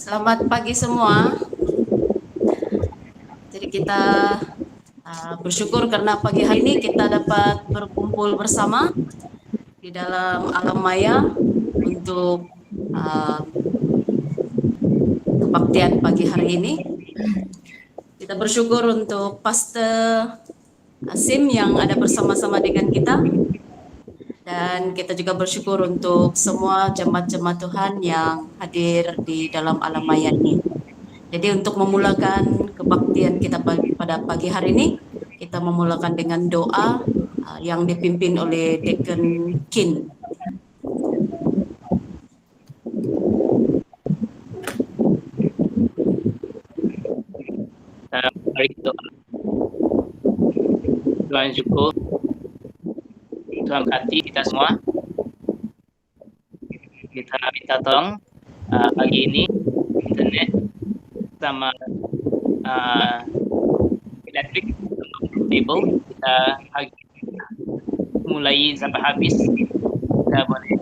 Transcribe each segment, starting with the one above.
Selamat pagi semua. Jadi kita bersyukur karena pagi hari ini kita dapat berkumpul bersama di dalam alam maya untuk kebaktian pagi hari ini. Kita bersyukur untuk Pastor Asim yang ada bersama-sama dengan kita. Dan kita juga bersyukur untuk semua jemaat-jemaat Tuhan yang hadir di dalam alam maya ini. Jadi untuk memulakan kebaktian kita pada pagi hari ini, kita memulakan dengan doa yang dipimpin oleh Deacon Kin. Mari doa. Tuhan syukur, Tuhan berkati kita semua. Kita minta tolong pagi ini internet sama elektrik stable, kita mulai sampai habis kita boleh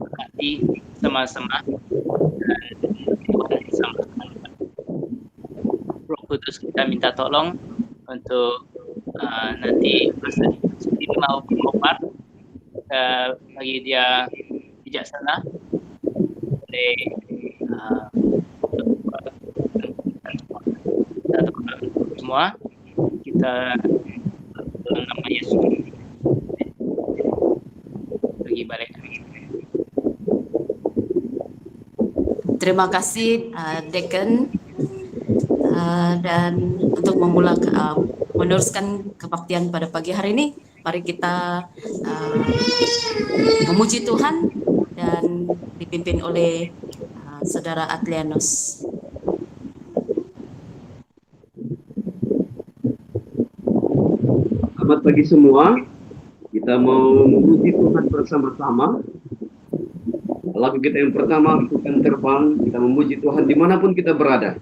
berkati sama-sama dan Tuhan sama-sama. Roh Kudus kita minta tolong untuk nanti masa mau berkobar bagi dia bijaksana oleh semua kita dalam nama Yesus pergi balik. Terima kasih Deacon dan untuk memulakan meneruskan kebaktian pada pagi hari ini, mari kita memuji Tuhan dan dipimpin oleh Saudara Adlianus. Selamat pagi semua. Kita mau memuji Tuhan bersama-sama. Lagu kita yang pertama, Bukan Terbang. Kita memuji Tuhan dimanapun kita berada.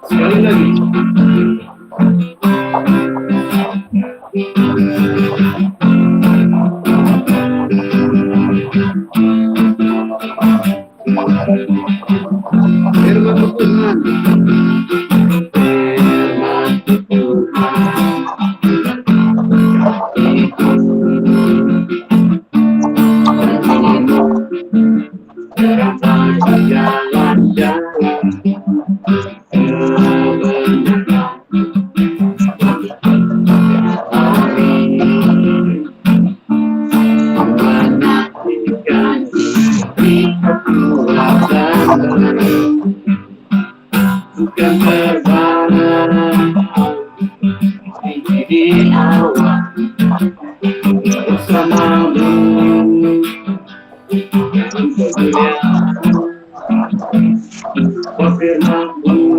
Sekali lagi. Firman Tuhan.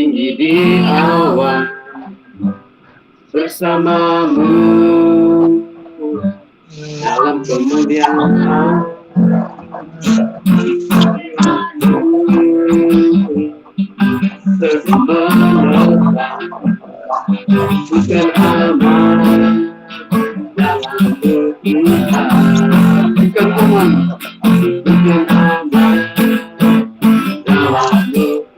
tinggi di awan bersamamu dalam kemuliaan. Bukan aman dalam Tuhan, bukan aman, bukan aman dalam Tuhan, bukan aman dalam Tuhan.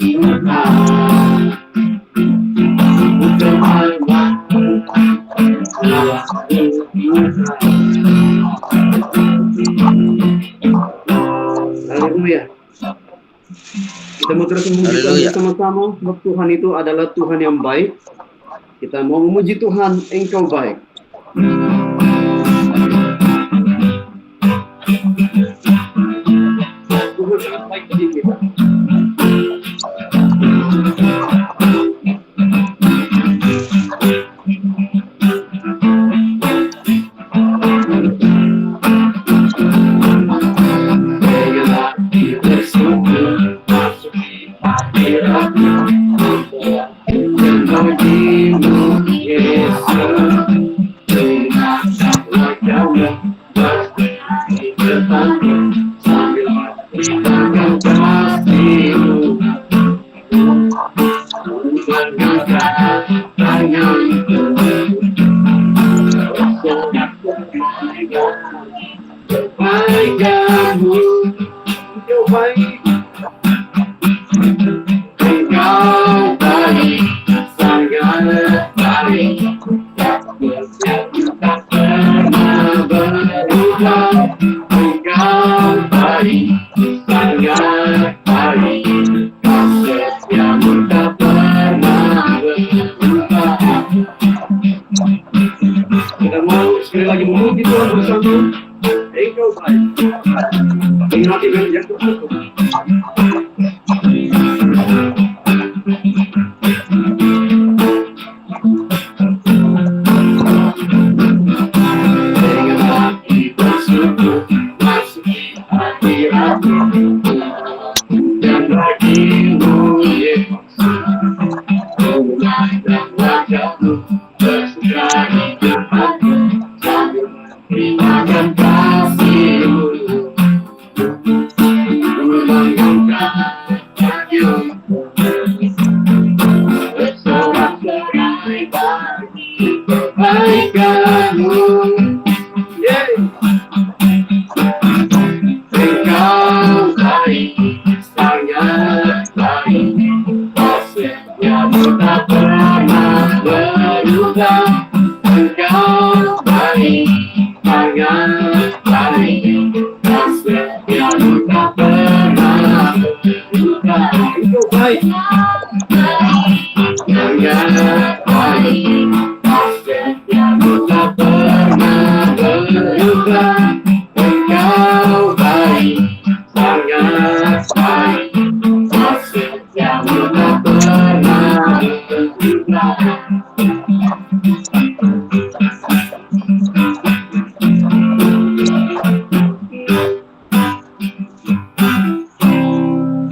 Haleluya. Kita mau terus memuji sama-sama. Tuhan itu adalah Tuhan yang baik. Kita mau memuji Tuhan, Engkau baik. Tuhan sangat baik bagi kita.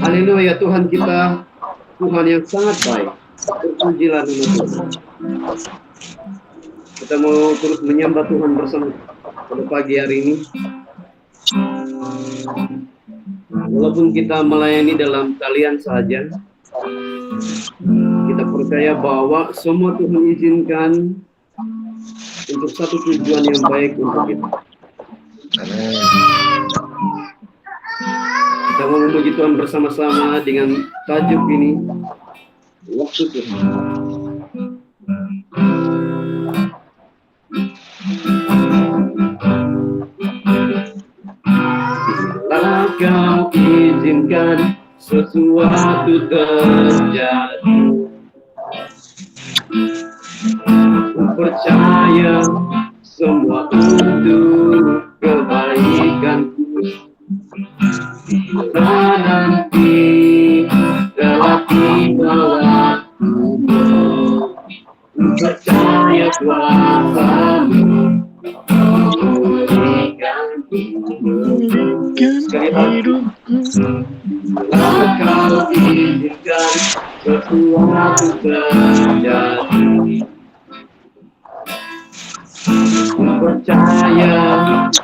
Haleluya, Tuhan kita, Tuhan yang sangat baik. Terpujilah nama Tuhan. Kita mau terus menyembah Tuhan bersama pada pagi hari ini. Walaupun kita melayani dalam talian saja, kita percaya bahwa semua Tuhan izinkan untuk satu tujuan yang baik untuk kita. Kita mau memuji Tuhan bersama-sama dengan tajuk ini, waktu Tuhan. Bila Kau izinkan sesuatu terjadi, aku percaya semua untuk kebaikanku. Bila nanti telah tiba waktumu, ku percaya kuasa-Mu memulihkan hidupku. Sekali lagi, bila Kau izinkan sesuatu terjadi. Percaya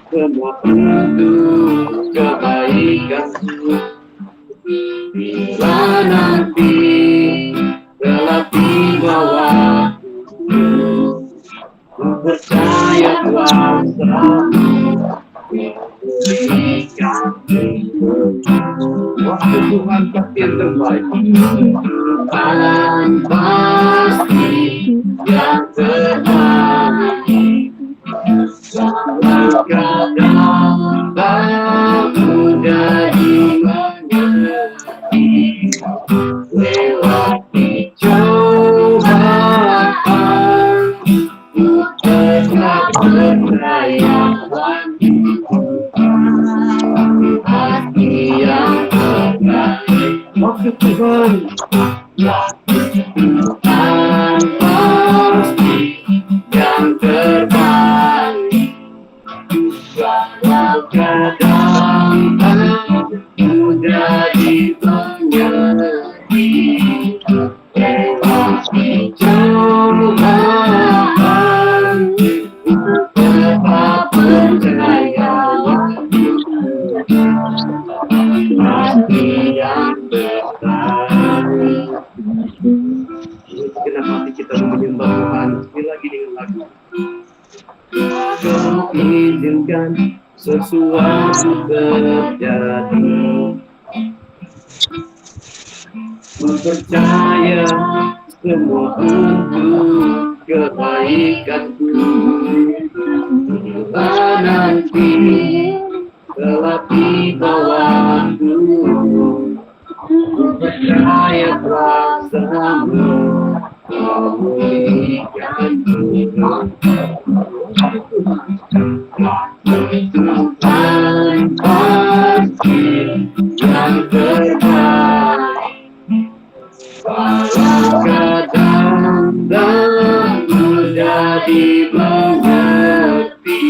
semua untuk kebaikanku. Bila nanti telah tiba waktu, ku percaya kuasamu memberikanku. Waktu Tuhan pasti yang terbaik. Tuhan pasti yang terbaik. Walau kadang tak menjadi mengerti, lewati cobaan, ku tetap percaya hati yang terbaik. Waktu Tuhan, Tuhan pasti yang terbaik. Walau kadang tak menjadi mengerti, lewati cobaan, tetap percaya hati yang terbaik. Kenapa hati kita menyembah Tuhan? Sekali lagi dengan lagu. Kau izinkan sesuatu terjadi. Ku percaya semua untuk kebaikanku. Bila nanti telah tiba waktu, ku percaya kuasamu memberikanku. Tuhan pasti yang terbaik. Walau kadang tak menjadi mengerti,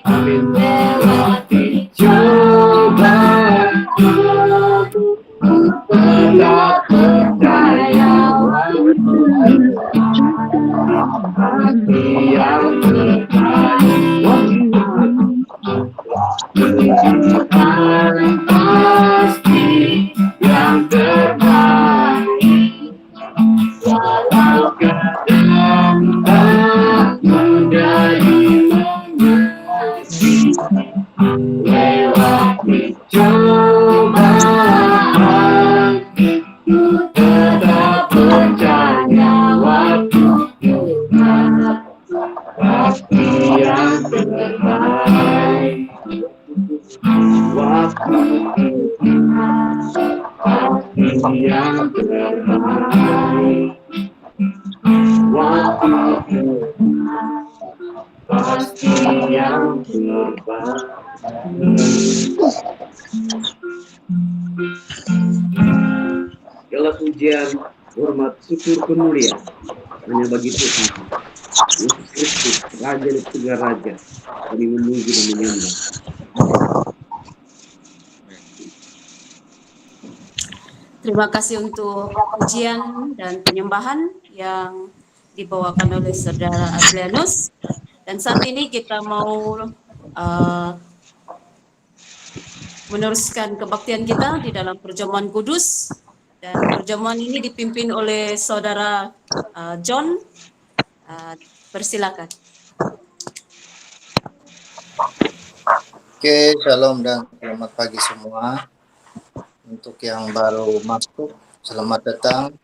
amin, lewati cobaan, ku tetap percaya hati yang terbaik. Tuhan pasti yang terbaik. Walau kadang tak menjadi mengerti, lewati cobaan, ku tetap percaya waktu Tuhan pasti yang terbaik. Waktu Tuhan pasti yang terbaik. Waktu Tuhan pasti yang terbaik. Segala pujian, hormat, syukur, kemuliaan hanya bagi Tuhan Yesus Kristus, Raja dan segala Raja. Kami memuji dan menyembah. Terima kasih untuk pujian dan penyembahan yang dibawakan oleh Saudara Adrianus. Dan saat ini kita mau meneruskan kebaktian kita di dalam perjamuan kudus. Dan perjamuan ini dipimpin oleh Saudara John. Persilakan. Oke, shalom dan selamat pagi semua. Untuk yang baru masuk, selamat datang.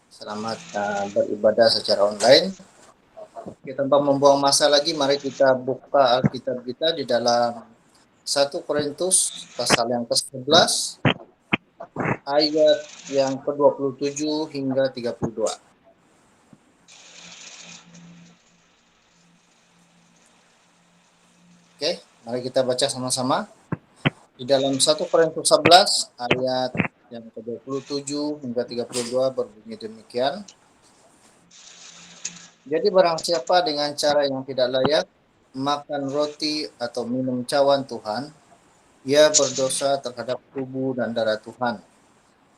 Selamat beribadah secara online. Oke, tanpa membuang masa lagi, mari kita buka Alkitab kita di dalam 1 Korintus pasal yang ke-11, ayat yang ke-27 hingga 32. Oke, mari kita baca sama-sama. Di dalam 1 Korintus 11 ayat yang ke-27 hingga 32 berbunyi demikian. Jadi barang siapa dengan cara yang tidak layak makan roti atau minum cawan Tuhan, ia berdosa terhadap tubuh dan darah Tuhan.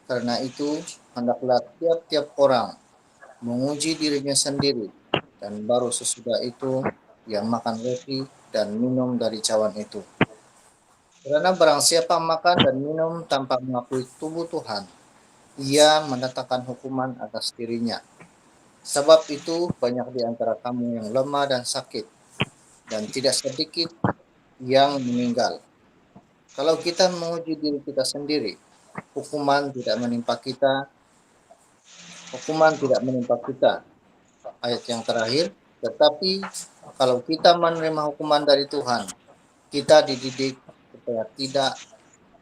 Karena itu, hendaklah tiap-tiap orang menguji dirinya sendiri, dan baru sesudah itu ia makan roti dan minum dari cawan itu. Karena barang siapa makan dan minum tanpa mengakui tubuh Tuhan, ia mendatangkan hukuman atas dirinya. Sebab itu banyak di antara kamu yang lemah dan sakit, dan tidak sedikit yang meninggal. Kalau kita menguji diri kita sendiri, hukuman tidak menimpa kita. Ayat yang terakhir, tetapi kalau kita menerima hukuman dari Tuhan, kita dididik supaya tidak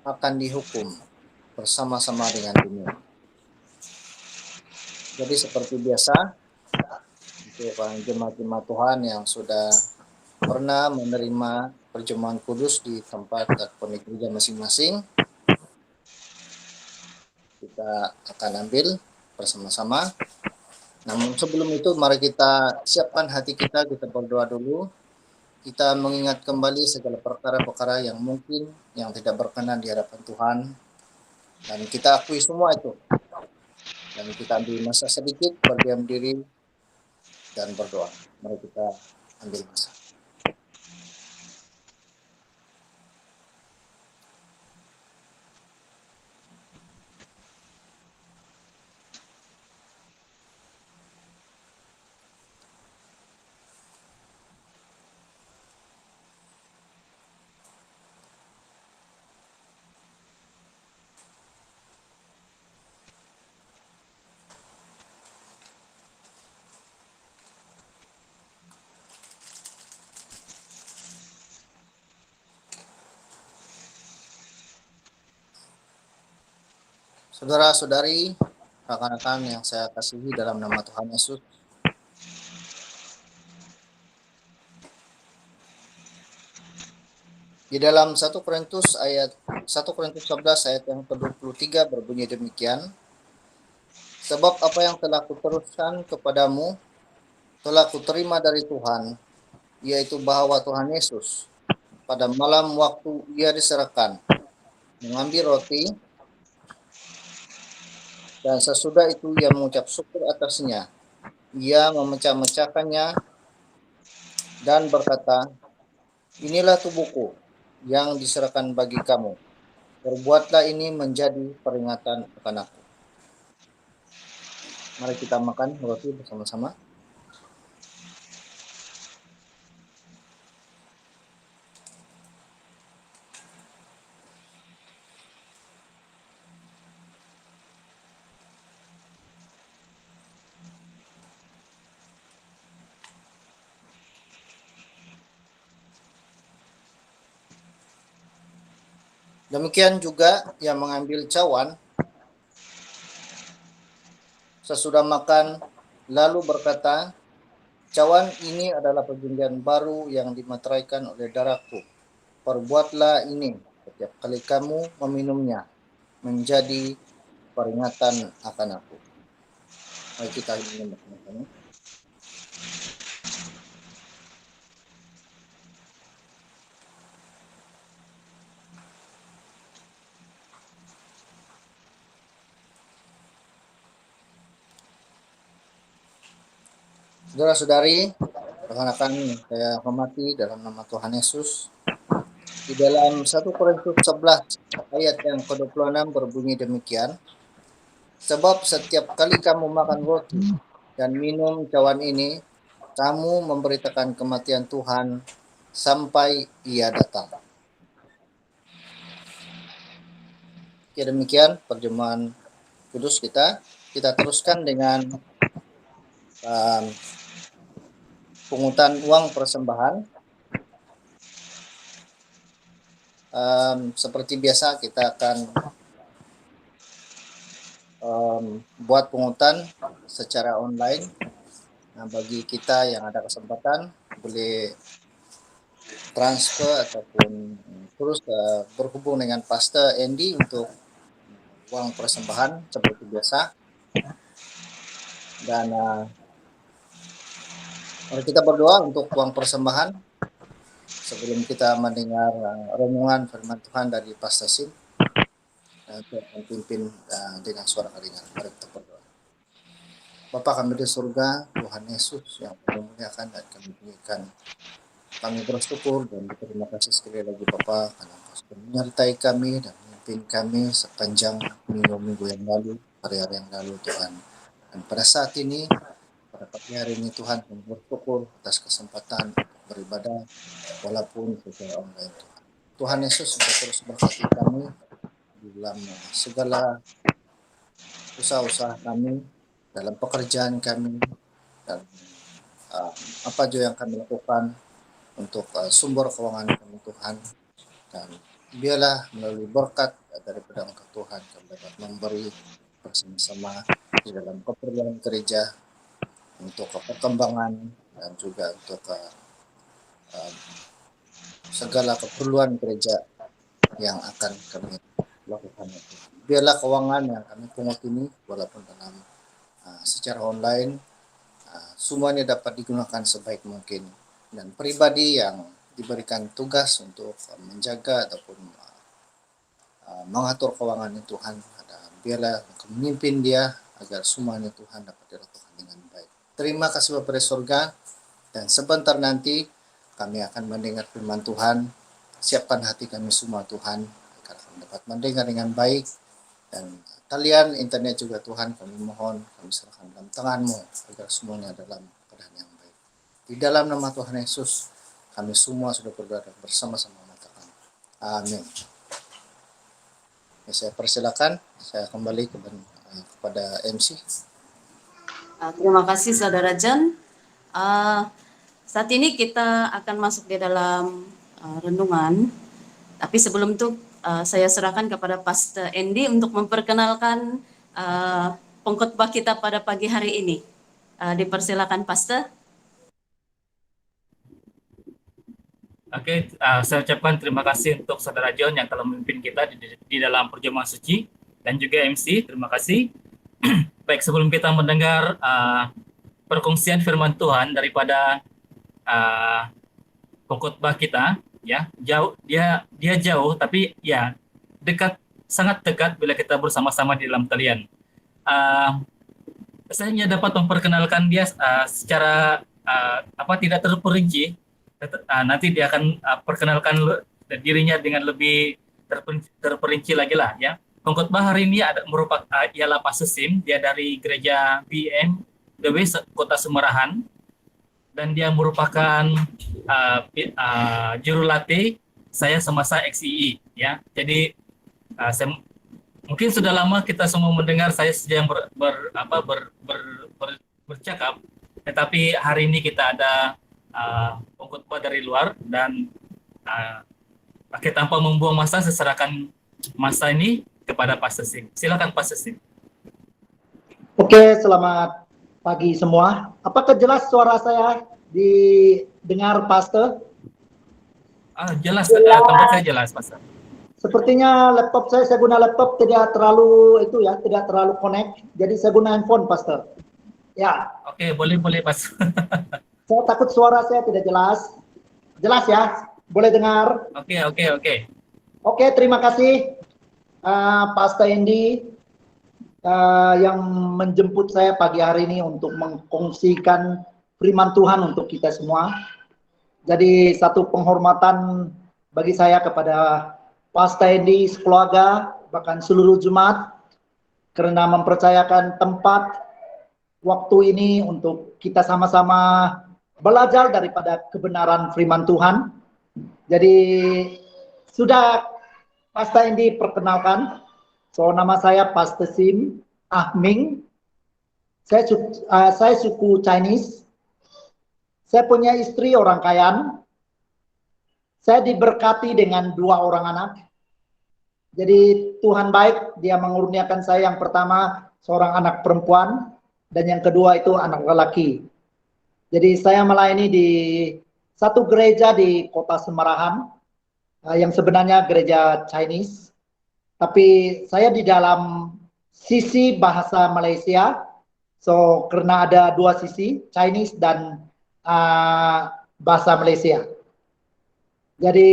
akan dihukum bersama-sama dengan dunia. Jadi seperti biasa, untuk para jemaat-jemaat Tuhan yang sudah pernah menerima perjamuan kudus di tempat ataupun di gereja masing-masing, kita akan ambil bersama-sama. Namun sebelum itu, mari kita siapkan hati kita berdoa dulu. Kita mengingat kembali segala perkara-perkara yang mungkin yang tidak berkenan di hadapan Tuhan, dan kita akui semua itu. Dan kita ambil masa sedikit, berdiam diri, dan berdoa. Mari kita ambil masa. Saudara-saudari, rekan-rekan yang saya kasihi dalam nama Tuhan Yesus, di dalam 1 Korintus 11 ayat yang ke-23 berbunyi demikian, sebab apa yang telah kuteruskan kepadamu telah kuterima dari Tuhan, yaitu bahwa Tuhan Yesus pada malam waktu ia diserahkan mengambil roti, dan sesudah itu ia mengucap syukur atasnya. Ia memecah-mecahkannya dan berkata, inilah tubuhku yang diserahkan bagi kamu. Perbuatlah ini menjadi peringatan akan aku. Mari kita makan roti bersama-sama. Demikian juga yang mengambil cawan sesudah makan, lalu berkata, cawan ini adalah perjanjian baru yang dimeteraikan oleh darahku. Perbuatlah ini setiap kali kamu meminumnya, menjadi peringatan akan aku. Mari kita minum bersama-sama. Saudara-saudari, rekan-rekan yang saya hormati dalam nama Tuhan Yesus, di dalam 1 Korintus 11 ayat yang ke-26 berbunyi demikian, sebab setiap kali kamu makan roti dan minum cawan ini, kamu memberitakan kematian Tuhan sampai ia datang. Ya, demikian perjamuan kudus kita. Kita teruskan dengan pungutan uang persembahan. Seperti biasa kita akan buat pungutan secara online. Nah, bagi kita yang ada kesempatan boleh transfer ataupun terus berhubung dengan Pastor Andy untuk uang persembahan seperti biasa. Dan mari kita berdoa untuk uang persembahan sebelum kita mendengar renungan firman Tuhan dari Pastor Sim. memimpin dengan suara ringan. Mari kita berdoa. Bapa kami di surga, Tuhan Yesus yang memuliakan dan kami berikan. Kami bersyukur dan berterima kasih sekali lagi Bapa karena Engkau sudah menyertai kami dan memimpin kami sepanjang minggu-minggu yang lalu, hari-hari yang lalu Tuhan. Dan pada saat ini, pada pagi hari ini Tuhan, kami bersyukur atas kesempatan untuk beribadah walaupun secara online Tuhan. Tuhan Yesus sudah terus berkati kami di dalam segala usaha-usaha kami, dalam pekerjaan kami, dan apa juga yang kami lakukan untuk sumber keuangan kami Tuhan. Dan biarlah melalui berkat daripada Engkau Tuhan kami dapat memberi bersama-sama di dalam keperluan gereja untuk perkembangan dan juga untuk segala keperluan gereja yang akan kami lakukan. Biarlah keuangan yang kami pungut ini walaupun dalam secara online semuanya dapat digunakan sebaik mungkin, dan pribadi yang diberikan tugas untuk menjaga ataupun mengatur keuangan Tuhan, biarlah memimpin dia agar semuanya Tuhan dapat dilakukan dengan baik. Terima kasih Bapa di surga, dan sebentar nanti kami akan mendengar firman Tuhan. Siapkan hati kami semua Tuhan agar kami dapat mendengar dengan baik, dan talian internet juga Tuhan kami mohon, kami serahkan dalam tangan-Mu agar semuanya dalam keadaan yang baik. Di dalam nama Tuhan Yesus kami semua sudah berdoa bersama-sama mengatakan amin. Ya, saya persilakan, saya kembali kepada MC. Terima kasih Saudara Jan. Saat ini kita akan masuk di dalam renungan, tapi sebelum itu saya serahkan kepada Pastor Andy untuk memperkenalkan pengkhotbah kita pada pagi hari ini. Dipersilakan Pastor. Oke, saya ucapkan terima kasih untuk Saudara John yang telah memimpin kita di dalam perjamuan suci, dan juga MC, terima kasih. Baik, sebelum kita mendengar perkongsian firman Tuhan daripada pengkhotbah kita, ya, dia jauh, tapi ya dekat, sangat dekat bila kita bersama-sama di dalam talian. Saya hanya dapat memperkenalkan dia secara tidak terperinci. Nanti dia akan perkenalkan dirinya dengan lebih terperinci lagi lah, ya. Pengkhotbah hari ini ialah Pastor Sim. Dia dari gereja BMW Kota Sumerahan, dan dia merupakan jurulatih saya semasa XII, ya. Jadi mungkin sudah lama kita semua mendengar saya sedang bercakap, tetapi hari ini kita ada pengkhotbah dari luar, dan tanpa membuang masa, saya serahkan masa ini kepada Pastor Sim. Silakan Pastor Sim. Oke, selamat pagi semua. Apakah jelas suara saya didengar, Pastor? Jelas, tempat saya jelas, Pastor. Sepertinya laptop saya guna laptop tidak terlalu tidak terlalu connect. Jadi saya guna handphone, Pastor. Ya. Oke, boleh Pastor. Saya takut suara saya tidak jelas. Jelas ya? Boleh dengar? Oke. Oke, terima kasih Pastor Andy yang menjemput saya pagi hari ini untuk mengkongsikan firman Tuhan untuk kita semua. Jadi satu penghormatan bagi saya kepada Pastor Andy, sekeluarga, bahkan seluruh jemaat, karena mempercayakan tempat waktu ini untuk kita sama-sama belajar daripada kebenaran firman Tuhan. Jadi sudah Pastor Andy perkenalkan. So, nama saya Pastor Sim Ahming. Saya suku Chinese. Saya punya istri orang Kayan. Saya diberkati dengan 2 orang anak. Jadi Tuhan baik, Dia mengurniakan saya yang pertama seorang anak perempuan, dan yang kedua itu anak lelaki. Jadi saya melayani di satu gereja di Kota Sumerahan, yang sebenarnya gereja Chinese. Tapi saya di dalam sisi bahasa Malaysia, so karena ada 2 sisi, Chinese dan bahasa Malaysia. Jadi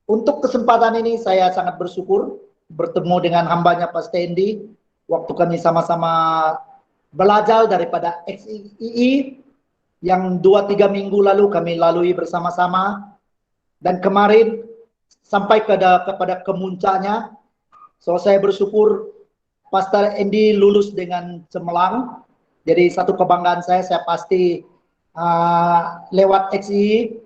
untuk kesempatan ini saya sangat bersyukur bertemu dengan hambanya Pastor Andy waktu kami sama-sama belajar daripada XII yang 2-3 minggu lalu kami lalui bersama-sama, dan kemarin sampai kepada kemuncaknya. So saya bersyukur Pastor Andy lulus dengan cemerlang. Jadi satu kebanggaan saya pasti lewat XII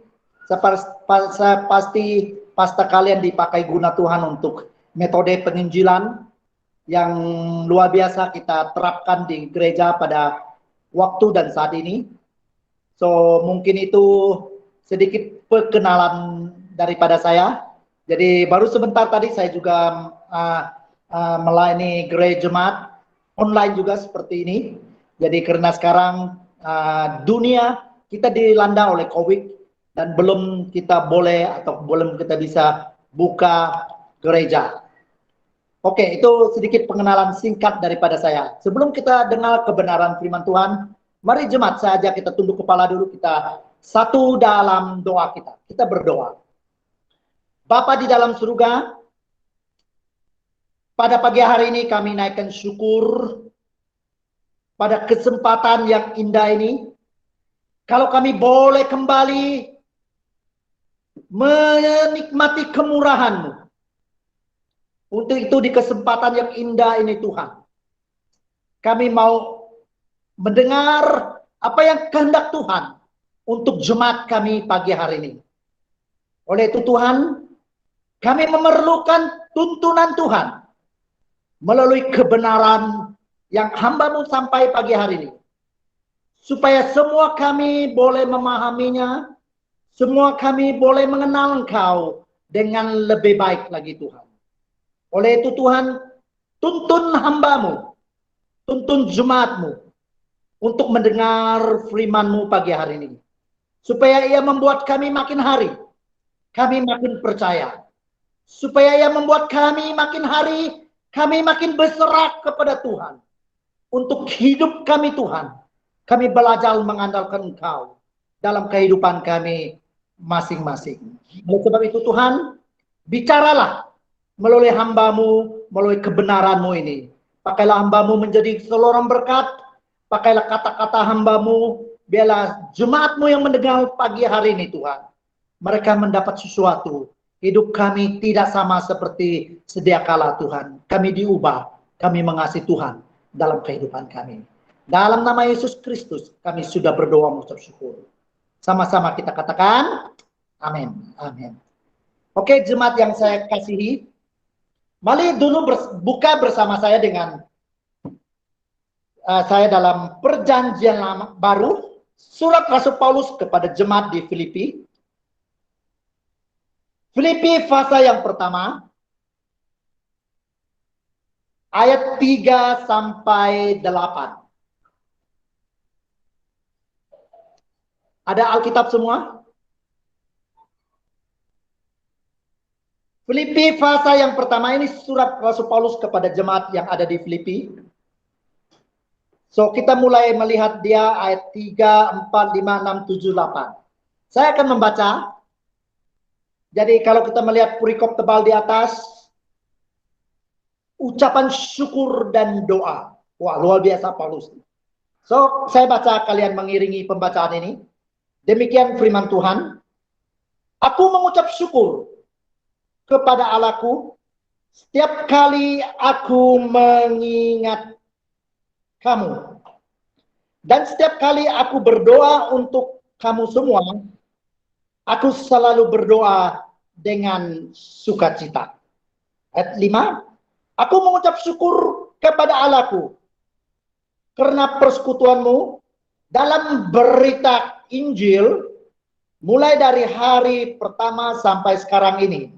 saya pasti pasta kalian dipakai guna Tuhan untuk metode penginjilan yang luar biasa kita terapkan di gereja pada waktu dan saat ini. So mungkin itu sedikit perkenalan daripada saya. Jadi baru sebentar tadi saya juga melayani gereja jemaat online juga seperti ini. Jadi karena sekarang dunia kita dilanda oleh COVID dan belum kita boleh atau belum kita bisa buka gereja. Oke, itu sedikit pengenalan singkat daripada saya. Sebelum kita dengar kebenaran firman Tuhan, mari jemaat saya ajak kita tunduk kepala dulu, kita satu dalam doa kita. Kita berdoa. Bapa di dalam surga, pada pagi hari ini kami naikkan syukur pada kesempatan yang indah ini. Kalau kami boleh kembali menikmati kemurahan-Mu. Untuk itu di kesempatan yang indah ini Tuhan, kami mau mendengar apa yang kehendak Tuhan untuk jemaat kami pagi hari ini. Oleh itu Tuhan, kami memerlukan tuntunan Tuhan melalui kebenaran yang hamba-Mu sampai pagi hari ini. Supaya semua kami boleh memahaminya, semua kami boleh mengenal Engkau dengan lebih baik lagi Tuhan. Oleh itu Tuhan, tuntun hamba-Mu, tuntun jemaat-Mu untuk mendengar firman-Mu pagi hari ini. Supaya ia membuat kami makin hari, kami makin percaya. Supaya ia membuat kami makin hari, kami makin berserah kepada Tuhan. Untuk hidup kami Tuhan, kami belajar mengandalkan Engkau dalam kehidupan kami masing-masing. Oleh sebab itu Tuhan, bicaralah melalui hamba-Mu, melalui kebenaran-Mu ini. Pakailah hamba-Mu menjadi seorang berkat, pakailah kata-kata hamba-Mu, biarlah jemaat-Mu yang mendengar pagi hari ini Tuhan, mereka mendapat sesuatu. Hidup kami tidak sama seperti sedia kala Tuhan. Kami diubah, kami mengasihi Tuhan dalam kehidupan kami. Dalam nama Yesus Kristus kami sudah berdoa mengucap syukur. Sama-sama kita katakan amin. Amin. Oke, jemaat yang saya kasihi, mari dulu buka bersama saya dengan saya dalam perjanjian lama baru, surat Rasul Paulus kepada jemaat di Filipi. Filipi pasal yang pertama, ayat 3 sampai 8. Ada Alkitab semua? Filipi pasal yang pertama ini surat Rasul Paulus kepada jemaat yang ada di Filipi. So kita mulai melihat dia ayat 3, 4, 5, 6, 7, 8. Saya akan membaca. Jadi kalau kita melihat perikop tebal di atas, ucapan syukur dan doa. Wah, luar biasa Paulus. So saya baca, kalian mengiringi pembacaan ini. Demikian firman Tuhan. Aku mengucap syukur kepada Allahku setiap kali aku mengingat kamu. Dan setiap kali aku berdoa untuk kamu semua, aku selalu berdoa dengan sukacita. Ayat 5, aku mengucap syukur kepada Allahku karena persekutuanmu dalam berita Injil mulai dari hari pertama sampai sekarang ini.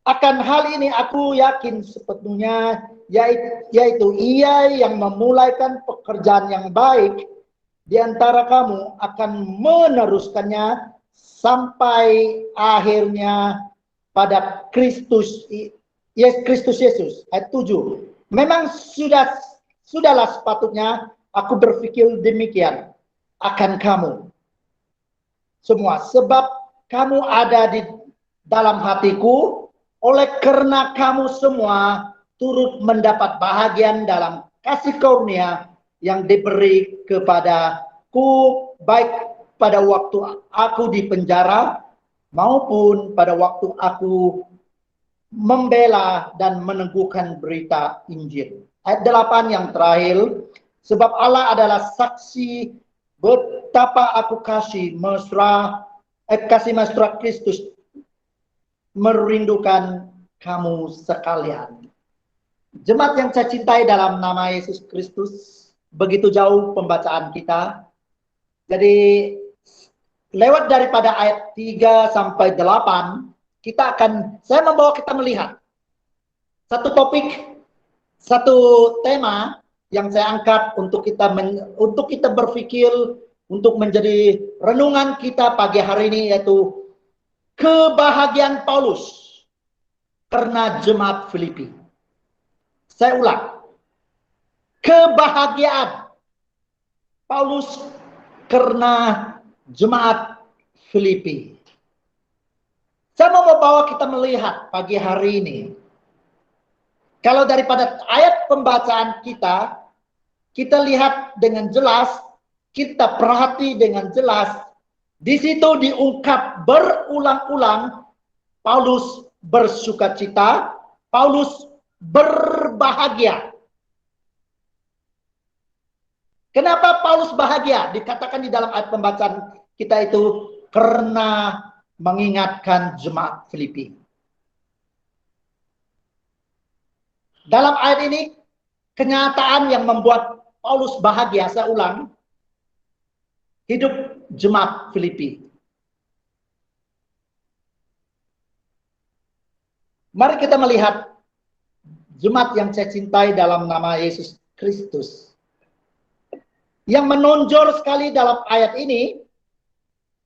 Akan hal ini aku yakin sepenuhnya, yaitu ia yang memulaikan pekerjaan yang baik di antara kamu akan meneruskannya sampai akhirnya pada Kristus Yesus. Ayat 7. Memang sudahlah sepatutnya aku berpikir demikian akan kamu semua, sebab kamu ada di dalam hatiku. oleh karena kamu semua turut mendapat bahagian dalam kasih karunia yang diberi kepadaku, baik pada waktu aku di penjara maupun pada waktu aku membela dan meneguhkan berita Injil. Ayat 8 yang terakhir, sebab Allah adalah saksi betapa aku kasih mesra Kristus merindukan kamu sekalian. Jemaat yang saya cintai dalam nama Yesus Kristus, begitu jauh pembacaan kita. Jadi lewat daripada ayat 3 sampai 8, saya membawa kita melihat satu topik, satu tema yang saya angkat untuk kita berpikir, untuk menjadi renungan kita pagi hari ini, yaitu kebahagiaan Paulus karena jemaat Filipi. Saya ulang, kebahagiaan Paulus karena jemaat Filipi. Saya mau membawa kita melihat pagi hari ini, kalau daripada ayat pembacaan kita lihat dengan jelas, kita perhati dengan jelas, di situ diungkap berulang-ulang Paulus bersukacita, Paulus berbahagia. Kenapa Paulus bahagia? Dikatakan di dalam ayat pembacaan kita itu karena mengingatkan jemaat Filipi. Dalam ayat ini, kenyataan yang membuat Paulus bahagia, saya ulang, hidup jemaat Filipi. Mari kita melihat jemaat yang saya cintai dalam nama Yesus Kristus. Yang menonjol sekali dalam ayat ini,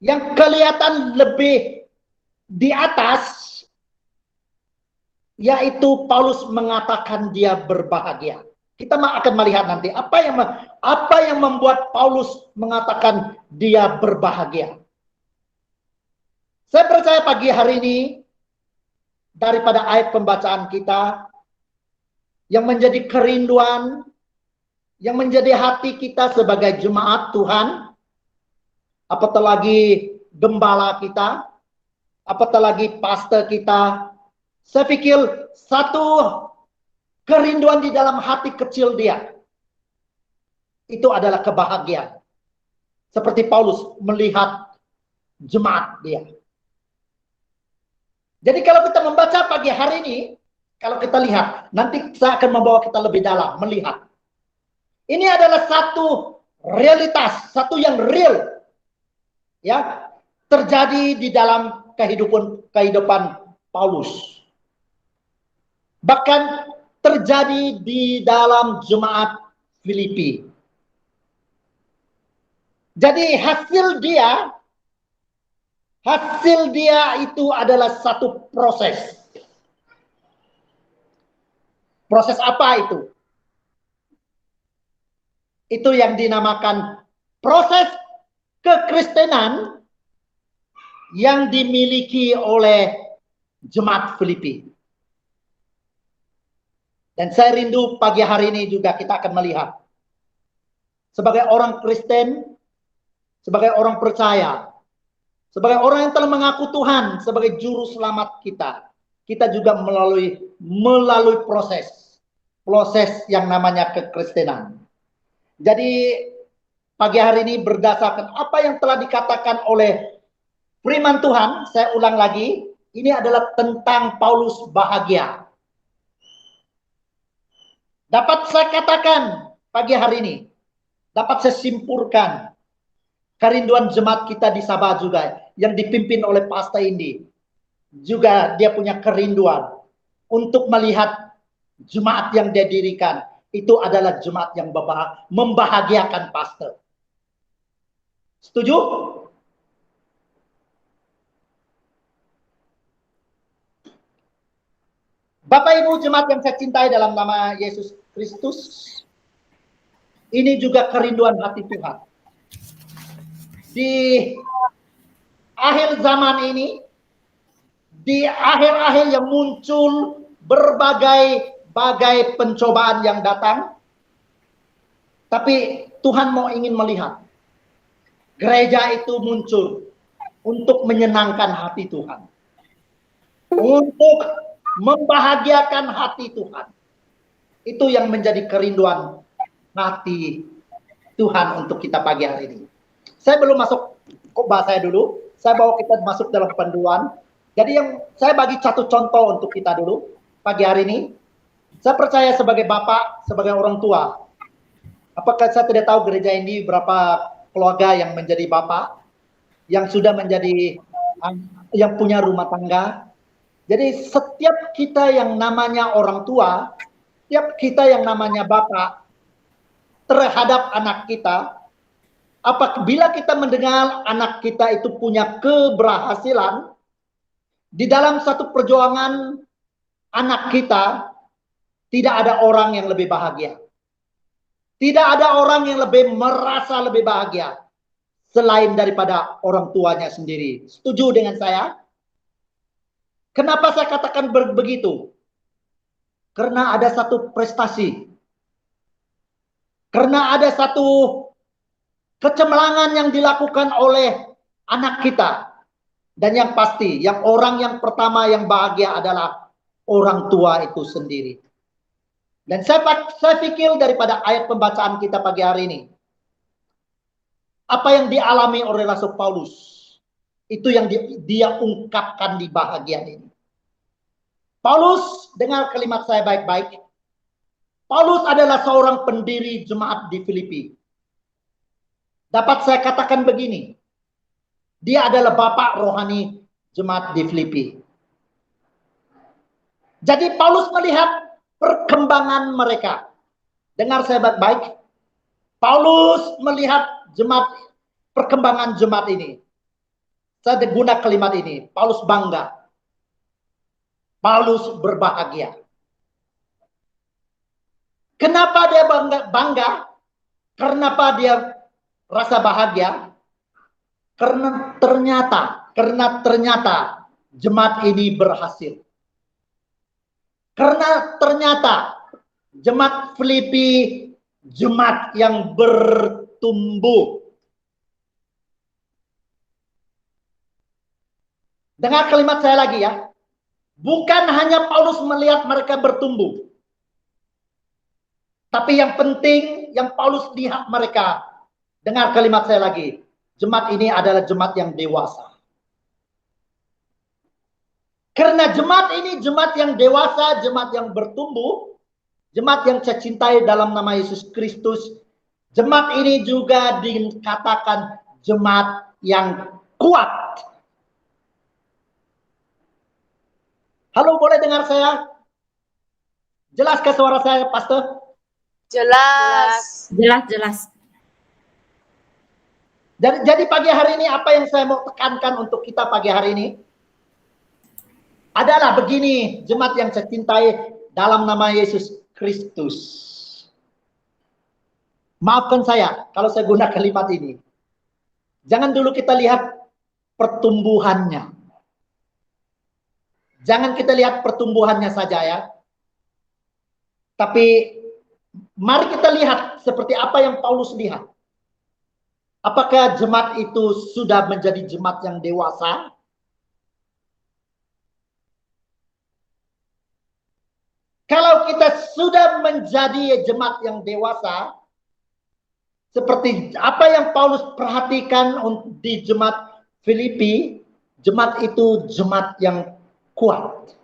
yang kelihatan lebih di atas, yaitu Paulus mengatakan dia berbahagia. Kita akan melihat nanti apa yang membuat Paulus mengatakan dia berbahagia. Saya percaya pagi hari ini, daripada ayat pembacaan kita, yang menjadi kerinduan, yang menjadi hati kita sebagai jemaat Tuhan, apatah lagi gembala kita, apatah lagi pastor kita, saya pikir satu kerinduan di dalam hati kecil dia, itu adalah kebahagiaan. Seperti Paulus melihat jemaat dia. Jadi kalau kita membaca pagi hari ini, kalau kita lihat, nanti saya akan membawa kita lebih dalam, melihat. Ini adalah satu realitas, satu yang real, ya, terjadi di dalam kehidupan Paulus. Bahkan terjadi di dalam jemaat Filipi. Jadi hasil dia itu adalah satu proses. Proses apa itu? Itu yang dinamakan proses kekristenan yang dimiliki oleh jemaat Filipi. Dan saya rindu pagi hari ini juga kita akan melihat, sebagai orang Kristen, sebagai orang percaya, sebagai orang yang telah mengaku Tuhan sebagai juru selamat kita juga melalui proses yang namanya kekristenan. Jadi pagi hari ini berdasarkan apa yang telah dikatakan oleh firman Tuhan, saya ulang lagi, ini adalah tentang Paulus bahagia. Dapat saya katakan pagi hari ini, dapat saya simpulkan, kerinduan jemaat kita di Sabah juga, yang dipimpin oleh Pastor Indi, juga dia punya kerinduan untuk melihat jemaat yang dia dirikan, itu adalah jemaat yang membahagiakan pastor. Setuju? Bapak Ibu jemaat yang saya cintai dalam nama Yesus Kristus, ini juga kerinduan hati Tuhan. Di akhir zaman ini, di akhir-akhir yang muncul berbagai pencobaan yang datang, tapi Tuhan ingin melihat gereja itu muncul untuk menyenangkan hati Tuhan, untuk membahagiakan hati Tuhan. Itu yang menjadi kerinduan hati Tuhan untuk kita pagi hari ini. Saya belum masuk khotbah saya dulu. Saya bawa kita masuk dalam panduan. Jadi yang saya bagi satu contoh untuk kita dulu pagi hari ini. Saya percaya sebagai bapak, sebagai orang tua. Apakah saya tidak tahu gereja ini berapa keluarga yang menjadi bapak, yang sudah menjadi, yang punya rumah tangga. Jadi setiap kita yang namanya orang tua, setiap kita yang namanya bapak terhadap anak kita, apabila kita mendengar anak kita itu punya keberhasilan di dalam satu perjuangan anak kita, tidak ada orang yang lebih bahagia. Tidak ada orang yang lebih merasa lebih bahagia selain daripada orang tuanya sendiri. Setuju dengan saya? Kenapa saya katakan begitu? Karena ada satu prestasi. Karena ada satu kecemerlangan yang dilakukan oleh anak kita. Dan yang pasti, yang orang yang pertama yang bahagia adalah orang tua itu sendiri. Dan saya pikir daripada ayat pembacaan kita pagi hari ini, apa yang dialami oleh Rasul Paulus, itu yang dia ungkapkan di bahagian ini. Paulus, dengar kalimat saya baik-baik. Paulus adalah seorang pendiri jemaat di Filipi. Dapat saya katakan begini, dia adalah bapak rohani jemaat di Filipi. Jadi Paulus melihat perkembangan mereka. Dengar saya baik-baik. Paulus melihat perkembangan jemaat ini. Saya guna kalimat ini. Paulus bangga. Paulus berbahagia. Kenapa dia bangga? Kenapa dia rasa bahagia? Karena ternyata jemaat ini berhasil. Karena ternyata jemaat Filipi jemaat yang bertumbuh. Dengar kalimat saya lagi ya. Bukan hanya Paulus melihat mereka bertumbuh. Tapi yang penting yang Paulus lihat mereka. Dengar kalimat saya lagi. Jemaat ini adalah jemaat yang dewasa. Karena jemaat ini jemaat yang dewasa, jemaat yang bertumbuh, jemaat yang saya cintai dalam nama Yesus Kristus. Jemaat ini juga dikatakan jemaat yang kuat. Halo, boleh dengar saya? Jelas ke suara saya, Pastor? Jelas. Jelas. Jadi pagi hari ini apa yang saya mau tekankan untuk kita pagi hari ini adalah begini, jemaat yang saya cintai dalam nama Yesus Kristus. Maafkan saya kalau saya guna kalimat ini. Jangan dulu kita lihat pertumbuhannya. Jangan kita lihat pertumbuhannya saja ya. Tapi mari kita lihat seperti apa yang Paulus lihat. Apakah jemaat itu sudah menjadi jemaat yang dewasa? Kalau kita sudah menjadi jemaat yang dewasa, seperti apa yang Paulus perhatikan di jemaat Filipi, jemaat itu jemaat yang kuat.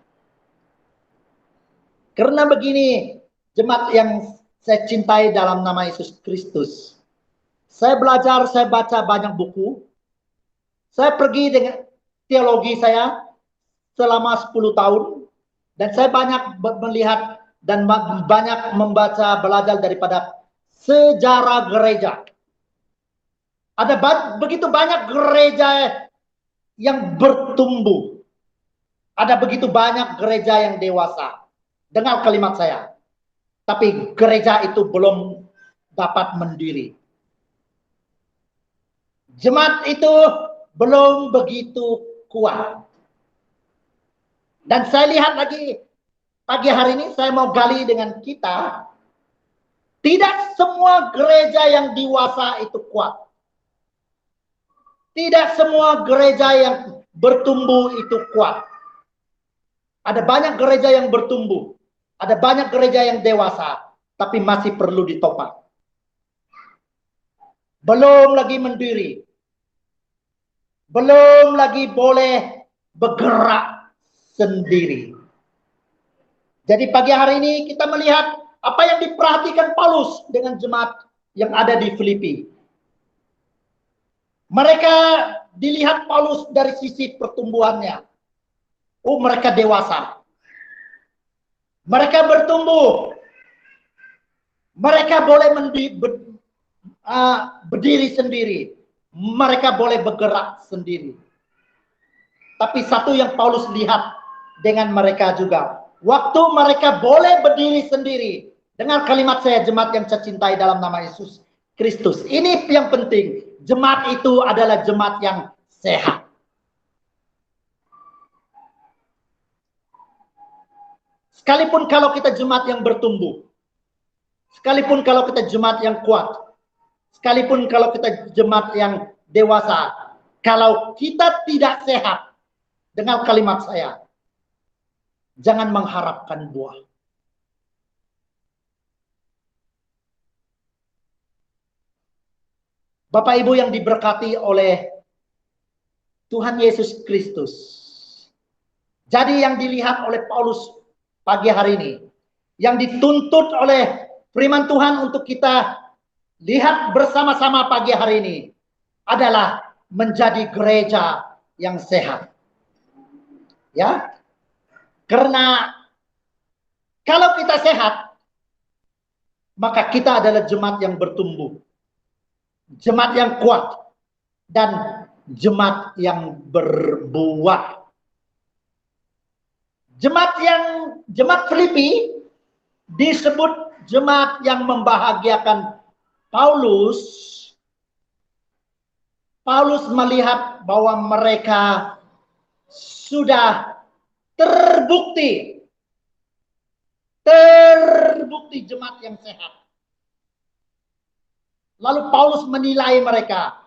Karena begini, jemaat yang saya cintai dalam nama Yesus Kristus. Saya belajar, saya baca banyak buku. Saya pergi dengan teologi saya selama 10 tahun. Dan saya banyak melihat dan banyak membaca, belajar daripada sejarah gereja. Ada begitu banyak gereja yang bertumbuh. Ada begitu banyak gereja yang dewasa. Dengar kalimat saya. Tapi gereja itu belum dapat mendiri. Jemaat itu belum begitu kuat. Dan saya lihat lagi pagi hari ini, saya mau gali dengan kita. Tidak semua gereja yang dewasa itu kuat. Tidak semua gereja yang bertumbuh itu kuat. Ada banyak gereja yang bertumbuh. Ada banyak gereja yang dewasa. Tapi masih perlu ditopang. Belum lagi mendiri. Belum lagi boleh bergerak sendiri. Jadi pagi hari ini kita melihat apa yang diperhatikan Paulus dengan jemaat yang ada di Filipi. Mereka dilihat Paulus dari sisi pertumbuhannya. Oh, mereka dewasa. Mereka bertumbuh. Mereka boleh berdiri sendiri. Mereka boleh bergerak sendiri. Tapi satu yang Paulus lihat dengan mereka juga. Waktu mereka boleh berdiri sendiri. Dengar kalimat saya, jemaat yang saya cintai dalam nama Yesus Kristus. Ini yang penting. Jemaat itu adalah jemaat yang sehat. Sekalipun kalau kita jemaat yang bertumbuh. Sekalipun kalau kita jemaat yang kuat. Sekalipun kalau kita jemaat yang dewasa. Kalau kita tidak sehat. Dengar kalimat saya. Jangan mengharapkan buah. Bapak Ibu yang diberkati oleh Tuhan Yesus Kristus. Jadi yang dilihat oleh Paulus pagi hari ini, yang dituntut oleh firman Tuhan untuk kita lihat bersama-sama pagi hari ini adalah menjadi gereja yang sehat. Ya. Karena kalau kita sehat, maka kita adalah jemaat yang bertumbuh. Jemaat yang kuat dan jemaat yang berbuah. Jemaat Filipi disebut jemaat yang membahagiakan Paulus. Paulus melihat bahwa mereka sudah terbukti jemaat yang sehat. Lalu Paulus menilai mereka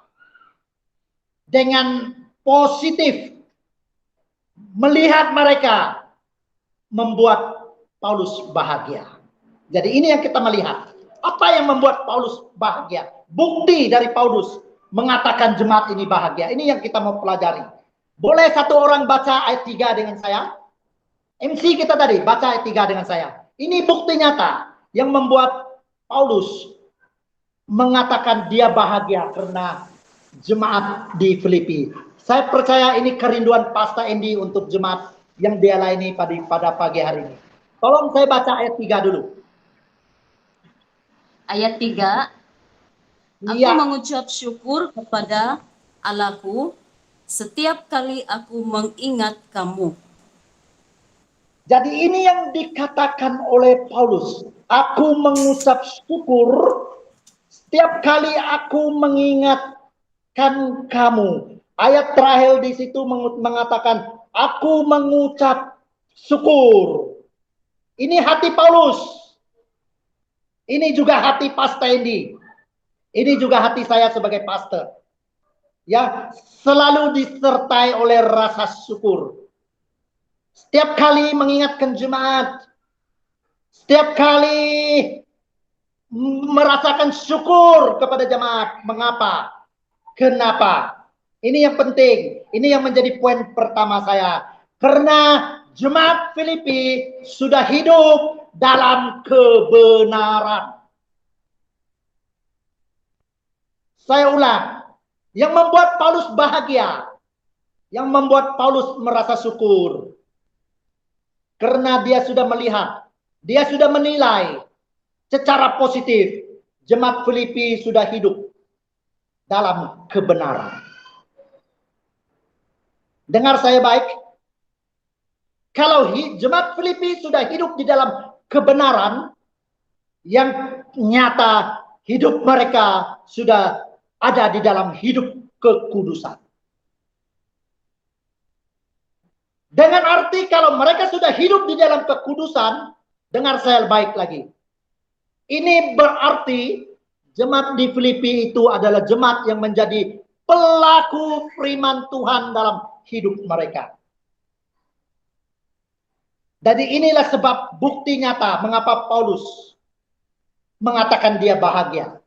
dengan positif. Melihat mereka membuat Paulus bahagia. Jadi ini yang kita melihat. Apa yang membuat Paulus bahagia? Bukti dari Paulus mengatakan jemaat ini bahagia. Ini yang kita mau pelajari. Boleh satu orang baca ayat 3 dengan saya? MC kita tadi baca ayat 3 dengan saya. Ini bukti nyata yang membuat Paulus mengatakan dia bahagia karena jemaat di Filipi. Saya percaya ini kerinduan Pastor Andy untuk jemaat yang dia layani pada pagi hari ini. Tolong saya baca ayat 3 dulu. Ayat 3. Aku Iya. mengucap syukur kepada Allahku setiap kali aku mengingat kamu. Jadi ini yang dikatakan oleh Paulus. Aku mengucap syukur setiap kali aku mengingatkan kamu. Ayat terakhir di situ mengatakan, aku mengucap syukur. Ini hati Paulus. Ini juga hati Pastor Andy. Ini juga hati saya sebagai pastor. Ya, selalu disertai oleh rasa syukur. Setiap kali mengingatkan jemaat, setiap kali merasakan syukur kepada jemaat. Mengapa? Kenapa? Ini yang penting. Ini yang menjadi poin pertama saya. Karena jemaat Filipi sudah hidup dalam kebenaran. Saya ulang. Yang membuat Paulus bahagia, yang membuat Paulus merasa syukur, karena dia sudah melihat, dia sudah menilai secara positif, jemaat Filipi sudah hidup dalam kebenaran. Dengar saya baik, kalau jemaat Filipi sudah hidup di dalam kebenaran, yang nyata hidup mereka sudah ada di dalam hidup kekudusan. Dengan arti kalau mereka sudah hidup di dalam kekudusan, dengar saya baik lagi. Ini berarti jemaat di Filipi itu adalah jemaat yang menjadi pelaku firman Tuhan dalam hidup mereka. Jadi inilah sebab bukti nyata mengapa Paulus mengatakan dia bahagia.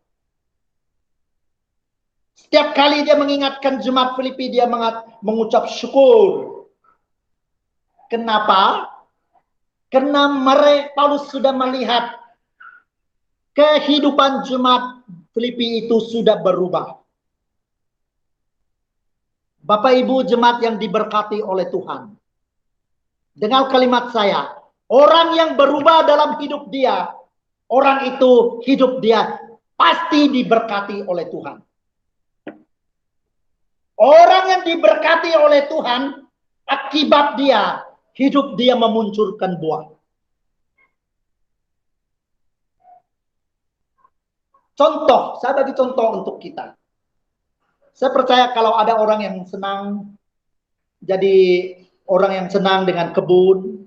Setiap kali dia mengingatkan jemaat Filipi, dia mengucap syukur. Kenapa? Karena Paulus sudah melihat kehidupan jemaat Filipi itu sudah berubah. Bapak Ibu jemaat yang diberkati oleh Tuhan. Dengar kalimat saya, orang yang berubah dalam hidup dia, orang itu hidup dia pasti diberkati oleh Tuhan. Orang yang diberkati oleh Tuhan, akibat dia, hidup dia memunculkan buah. Contoh, saya bagi contoh untuk kita. Saya percaya kalau ada orang yang senang, jadi orang yang senang dengan kebun,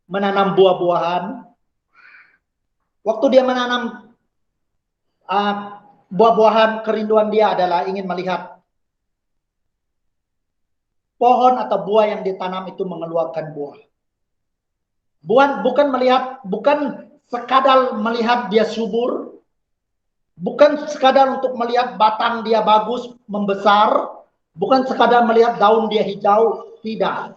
menanam buah-buahan. Waktu dia menanam buah-buahan, kerinduan dia adalah ingin melihat pohon atau buah yang ditanam itu mengeluarkan buah. Bukan sekadar melihat dia subur, bukan sekadar untuk melihat batang dia bagus, membesar, bukan sekadar melihat daun dia hijau, tidak.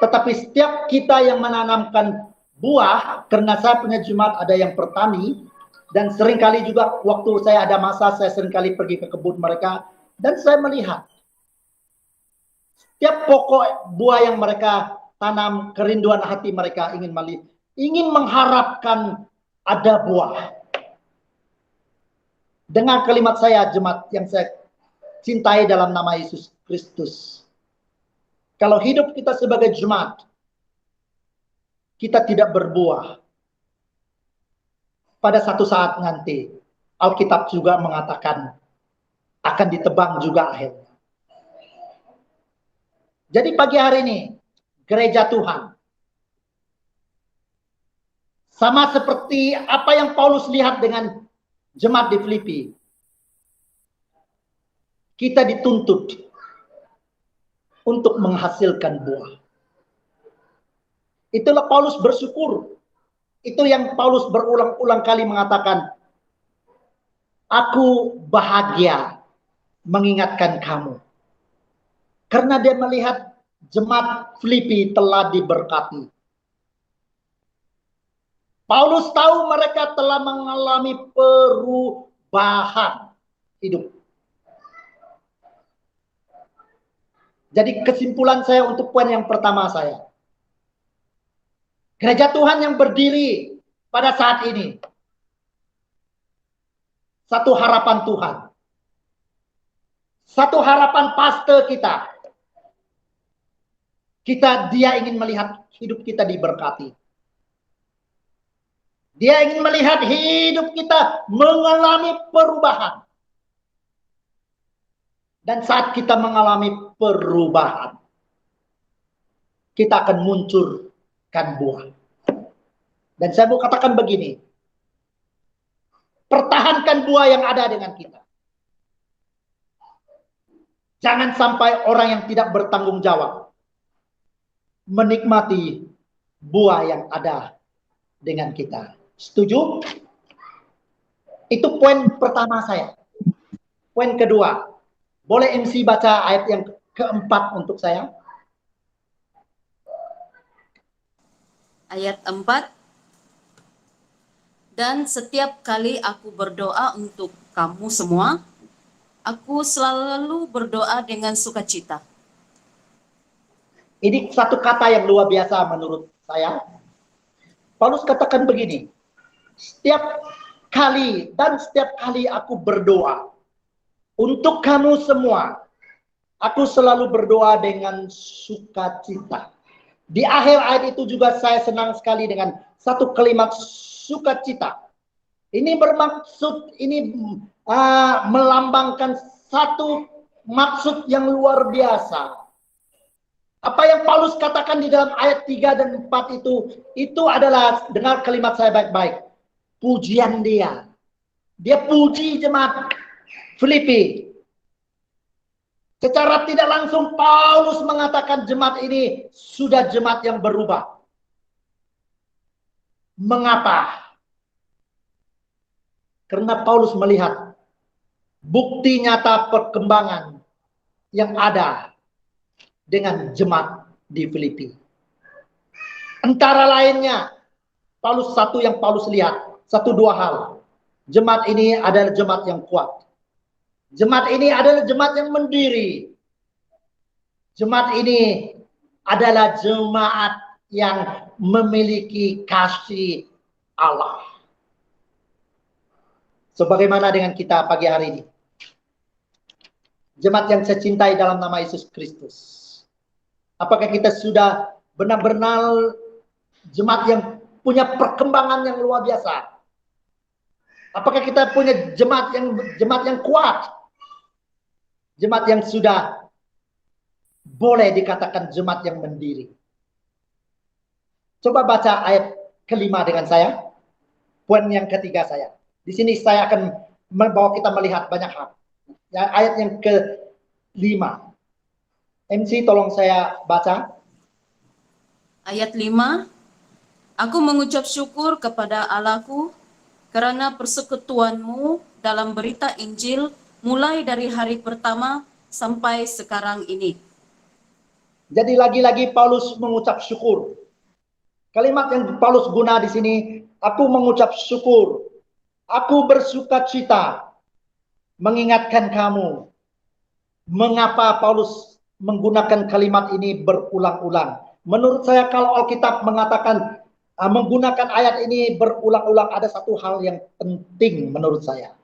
Tetapi setiap kita yang menanamkan buah, karena saya punya jemaat ada yang petani, dan seringkali juga waktu saya ada masa, saya seringkali pergi ke kebun mereka, dan saya melihat setiap pokok buah yang mereka tanam, kerinduan hati mereka ingin mengharapkan ada buah. Dengar kalimat saya, jemaat yang saya cintai dalam nama Yesus Kristus. Kalau hidup kita sebagai jemaat, kita tidak berbuah. Pada satu saat nanti, Alkitab juga mengatakan akan ditebang juga akhirnya. Jadi pagi hari ini, gereja Tuhan, sama seperti apa yang Paulus lihat dengan jemaat di Filipi, kita dituntut untuk menghasilkan buah. Itulah Paulus bersyukur. Itu yang Paulus berulang-ulang kali mengatakan, aku bahagia mengingatkan kamu. Karena dia melihat jemaat Filipi telah diberkati. Paulus tahu mereka telah mengalami perubahan hidup. Jadi kesimpulan saya untuk poin yang pertama saya. Gereja Tuhan yang berdiri pada saat ini. Satu harapan Tuhan. Satu harapan pastor kita. Dia ingin melihat hidup kita diberkati. Dia ingin melihat hidup kita mengalami perubahan. Dan saat kita mengalami perubahan, kita akan munculkan buah. Dan saya mau katakan begini, pertahankan buah yang ada dengan kita. Jangan sampai orang yang tidak bertanggung jawab menikmati buah yang ada dengan kita. Setuju? Itu poin pertama saya. Poin kedua, boleh MC baca ayat yang keempat untuk saya? Ayat 4. Dan setiap kali aku berdoa untuk kamu semua, aku selalu berdoa dengan sukacita. Ini satu kata yang luar biasa menurut saya. Paulus katakan begini, setiap kali aku berdoa untuk kamu semua, aku selalu berdoa dengan sukacita. Di akhir ayat itu juga saya senang sekali dengan satu kalimat sukacita. Ini bermaksud, melambangkan satu maksud yang luar biasa. Apa yang Paulus katakan di dalam ayat 3 dan 4 itu adalah, dengar kalimat saya baik-baik, pujian dia. Dia puji jemaat Filipi. Secara tidak langsung Paulus mengatakan jemaat ini sudah jemaat yang berubah. Mengapa? Karena Paulus melihat bukti nyata perkembangan yang ada dengan jemaat di Filipi. Antara lainnya, satu yang Paulus lihat, satu dua hal. Jemaat ini adalah jemaat yang kuat. Jemaat ini adalah jemaat yang mendiri. Jemaat ini adalah jemaat yang memiliki kasih Allah. Sebagaimana dengan kita pagi hari ini. Jemaat yang saya cintai dalam nama Yesus Kristus. Apakah kita sudah benar-benar jemaat yang punya perkembangan yang luar biasa? Apakah kita punya jemaat yang kuat? Jemaat yang sudah boleh dikatakan jemaat yang mendiri. Coba baca ayat kelima dengan saya. Poin yang ketiga saya. Di sini saya akan membawa kita melihat banyak hal. Ya, ayat yang kelima. MC tolong saya baca. Ayat 5, aku mengucap syukur kepada Allahku karena persekutuanmu dalam berita Injil mulai dari hari pertama sampai sekarang ini. Jadi lagi-lagi Paulus mengucap syukur. Kalimat yang Paulus guna di sini, aku mengucap syukur. Aku bersuka cita mengingatkan kamu. Mengapa Paulus menggunakan kalimat ini berulang-ulang? Menurut saya kalau Alkitab mengatakan menggunakan ayat ini berulang-ulang, ada satu hal yang penting menurut saya.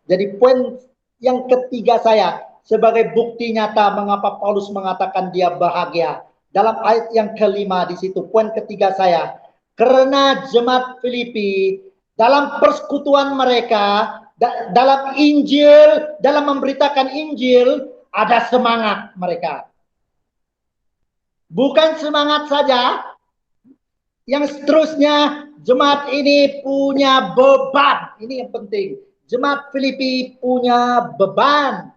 Jadi poin yang ketiga saya, sebagai bukti nyata mengapa Paulus mengatakan dia bahagia. Dalam ayat yang kelima di situ, poin ketiga saya, karena jemaat Filipi dalam persekutuan mereka, dalam Injil, dalam memberitakan Injil, ada semangat mereka. Bukan semangat saja, yang seterusnya jemaat ini punya beban. Ini yang penting. Jemaat Filipi punya beban.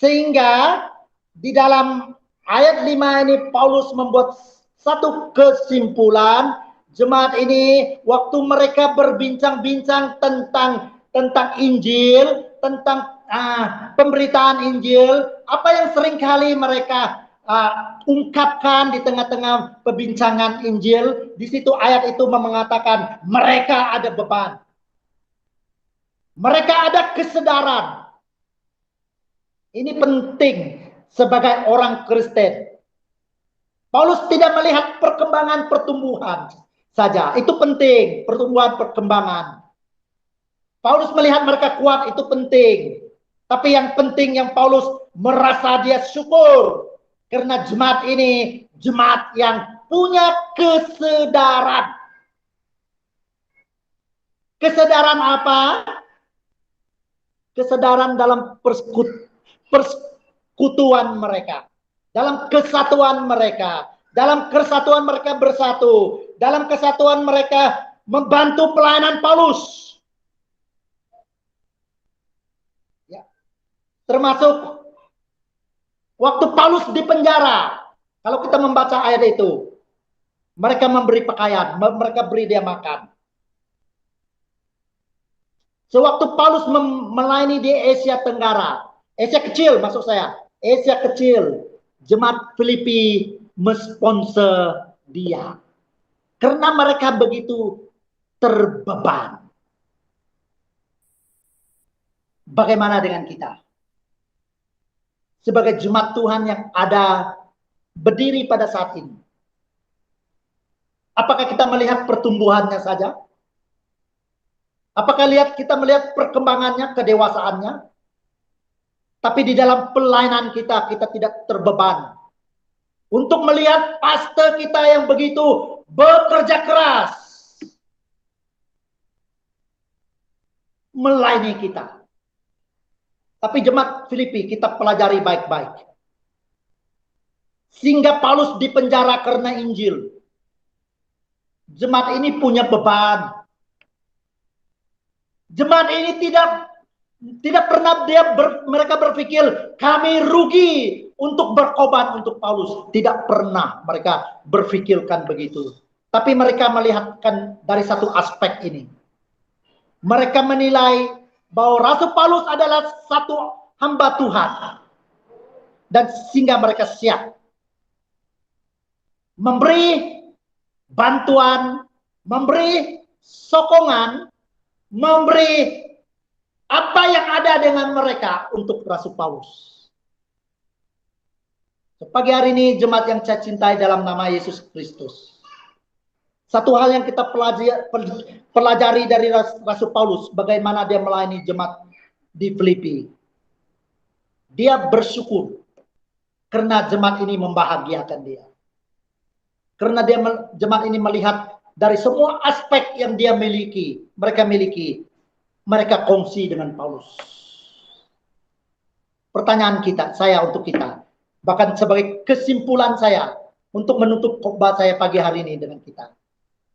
Sehingga di dalam ayat 5 ini Paulus membuat satu kesimpulan. Jemaat ini waktu mereka berbincang-bincang tentang Injil, tentang pemberitaan Injil, apa yang seringkali mereka ungkapkan di tengah-tengah perbincangan Injil, di situ ayat itu mengatakan mereka ada beban. Mereka ada kesadaran. Ini penting sebagai orang Kristen. Paulus tidak melihat perkembangan pertumbuhan saja. Itu penting, pertumbuhan perkembangan. Paulus melihat mereka kuat, itu penting. Tapi yang penting yang Paulus merasa dia syukur. Karena jemaat ini jemaat yang punya kesadaran. Kesadaran apa? Kesadaran dalam persekutuan mereka. Dalam kesatuan mereka. Dalam kesatuan mereka bersatu. Dalam kesatuan mereka membantu pelayanan Paulus. Ya. Termasuk waktu Paulus di penjara, kalau kita membaca ayat itu, mereka memberi pakaian, mereka beri dia makan. Sewaktu Paulus melayani di Asia Tenggara, Asia kecil maksud saya, Asia kecil, jemaat Filipi mensponsor dia. Karena mereka begitu terbeban. Bagaimana dengan kita? Sebagai jemaat Tuhan yang ada berdiri pada saat ini. Apakah kita melihat pertumbuhannya saja? Apakah kita melihat perkembangannya, kedewasaannya? Tapi di dalam pelayanan kita tidak terbeban. Untuk melihat pastor kita yang begitu bekerja keras. Melayani kita. Tapi jemaat Filipi kita pelajari baik-baik. Sehingga Paulus dipenjara karena Injil. Jemaat ini punya beban. Jemaat ini tidak pernah mereka berpikir kami rugi untuk berkorban untuk Paulus. Tidak pernah mereka berpikirkan begitu. Tapi mereka melihatkan dari satu aspek ini. Mereka menilai bahwa Rasul Paulus adalah satu hamba Tuhan. Dan sehingga mereka siap memberi bantuan, memberi sokongan, memberi apa yang ada dengan mereka untuk Rasul Paulus. Pagi hari ini jemaat yang saya cintai dalam nama Yesus Kristus. Satu hal yang kita pelajari dari Rasul Paulus, bagaimana dia melayani jemaat di Filipi. Dia bersyukur karena jemaat ini membahagiakan dia. Karena jemaat ini melihat dari semua aspek yang dia miliki, mereka kongsi dengan Paulus. Pertanyaan saya untuk kita, bahkan sebagai kesimpulan saya untuk menutup khotbah saya pagi hari ini dengan kita.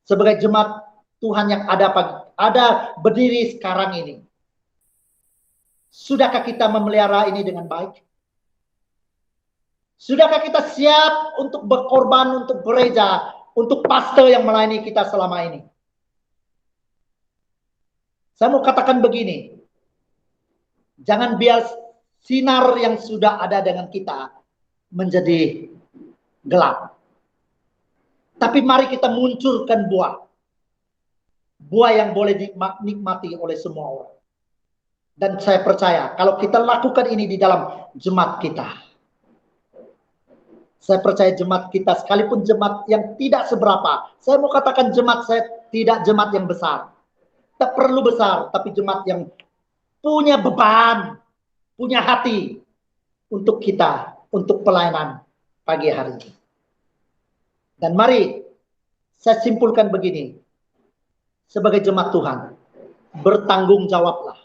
Sebagai jemaat Tuhan yang ada berdiri sekarang ini. Sudahkah kita memelihara ini dengan baik? Sudahkah kita siap untuk berkorban untuk gereja, untuk pastor yang melayani kita selama ini? Saya mau katakan begini. Jangan biar sinar yang sudah ada dengan kita menjadi gelap. Tapi mari kita munculkan buah. Buah yang boleh dinikmati oleh semua orang. Dan saya percaya kalau kita lakukan ini di dalam jemaat kita. Saya percaya jemaat kita, sekalipun jemaat yang tidak seberapa. Saya mau katakan jemaat saya tidak jemaat yang besar. Tak perlu besar, tapi jemaat yang punya beban, punya hati untuk kita, untuk pelayanan pagi hari ini. Dan mari saya simpulkan begini. Sebagai jemaat Tuhan, bertanggung jawablah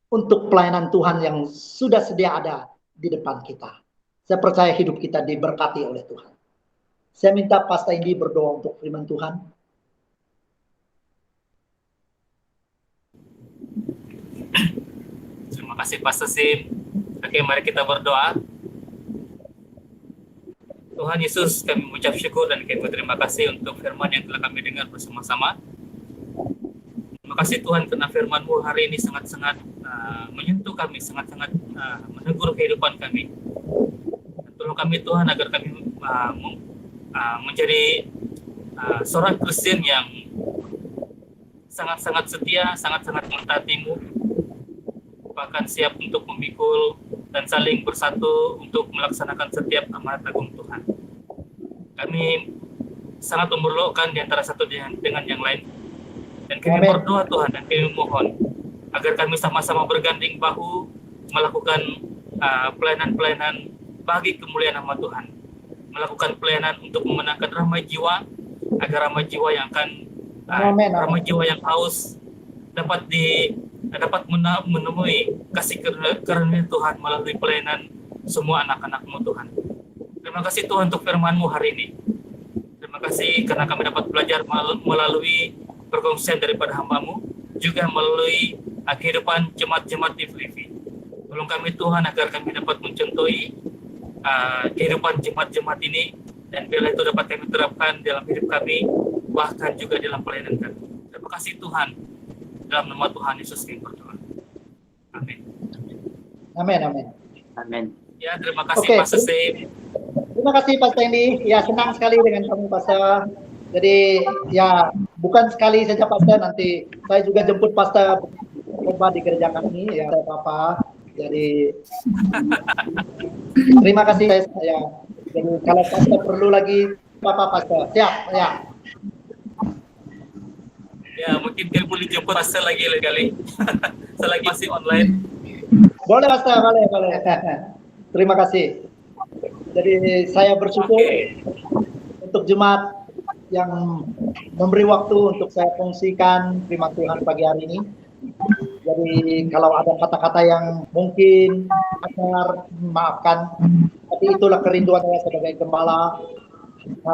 untuk pelayanan Tuhan yang sudah sedia ada di depan kita. Saya percaya hidup kita diberkati oleh Tuhan. Saya minta Pastor Indi berdoa untuk firman Tuhan. Terima kasih Pastor Sim. Oke, mari kita berdoa. Tuhan Yesus, kami mengucap syukur dan kami berterima kasih untuk firman yang telah kami dengar bersama-sama. Terima kasih Tuhan karena firman-Mu hari ini sangat-sangat menyentuh kami, sangat-sangat menegur kehidupan kami. Tolong kami Tuhan agar kami menjadi seorang Kristen yang sangat-sangat setia, sangat-sangat mentaati-Mu, bahkan siap untuk memikul dan saling bersatu untuk melaksanakan setiap amanat agung Tuhan. Kami sangat memerlukan di antara satu dengan yang lain. Dan kami berdoa Tuhan dan kami mohon agar kami sama-sama berganding bahu melakukan pelayanan-pelayanan bagi kemuliaan nama Tuhan. Melakukan pelayanan untuk memenangkan ramai jiwa, agar ramai jiwa yang akan ramai jiwa yang haus dapat menemui kasih karunia Tuhan melalui pelayanan semua anak-anak-Mu Tuhan. Terima kasih Tuhan untuk firman-Mu hari ini. Terima kasih karena kami dapat belajar melalui perkongsian daripada hamba-Mu, juga melalui kehidupan jemaat-jemaat di Filipi. Tolong kami Tuhan agar kami dapat mencontohi kehidupan jemaat-jemaat ini, dan bila itu dapat kami terapkan dalam hidup kami, bahkan juga dalam pelayanan kami. Terima kasih Tuhan. Dalam nama Tuhan Yesus kami berdoa. Amin. Amin, amin. Amin. Ya, terima kasih Pastor Sim. Terima kasih Pastor Indi. Ya, senang sekali dengan kamu Pastor. Jadi ya bukan sekali saja Pastor, nanti saya juga jemput Pastor khotbah di gereja kami ya Bapak. Jadi terima kasih saya. Jadi kalau Pastor perlu lagi Pastor, siap ya. Ya, mungkin kita boleh jemput Pastor lagi kali. Selagi masih online. Boleh Pastor, boleh. Terima kasih. Jadi saya bersyukur untuk jemaat yang memberi waktu untuk saya kongsikan firman Tuhan pagi hari ini. Jadi kalau ada kata-kata yang mungkin agar maafkan, Tapi itulah kerinduan saya sebagai gembala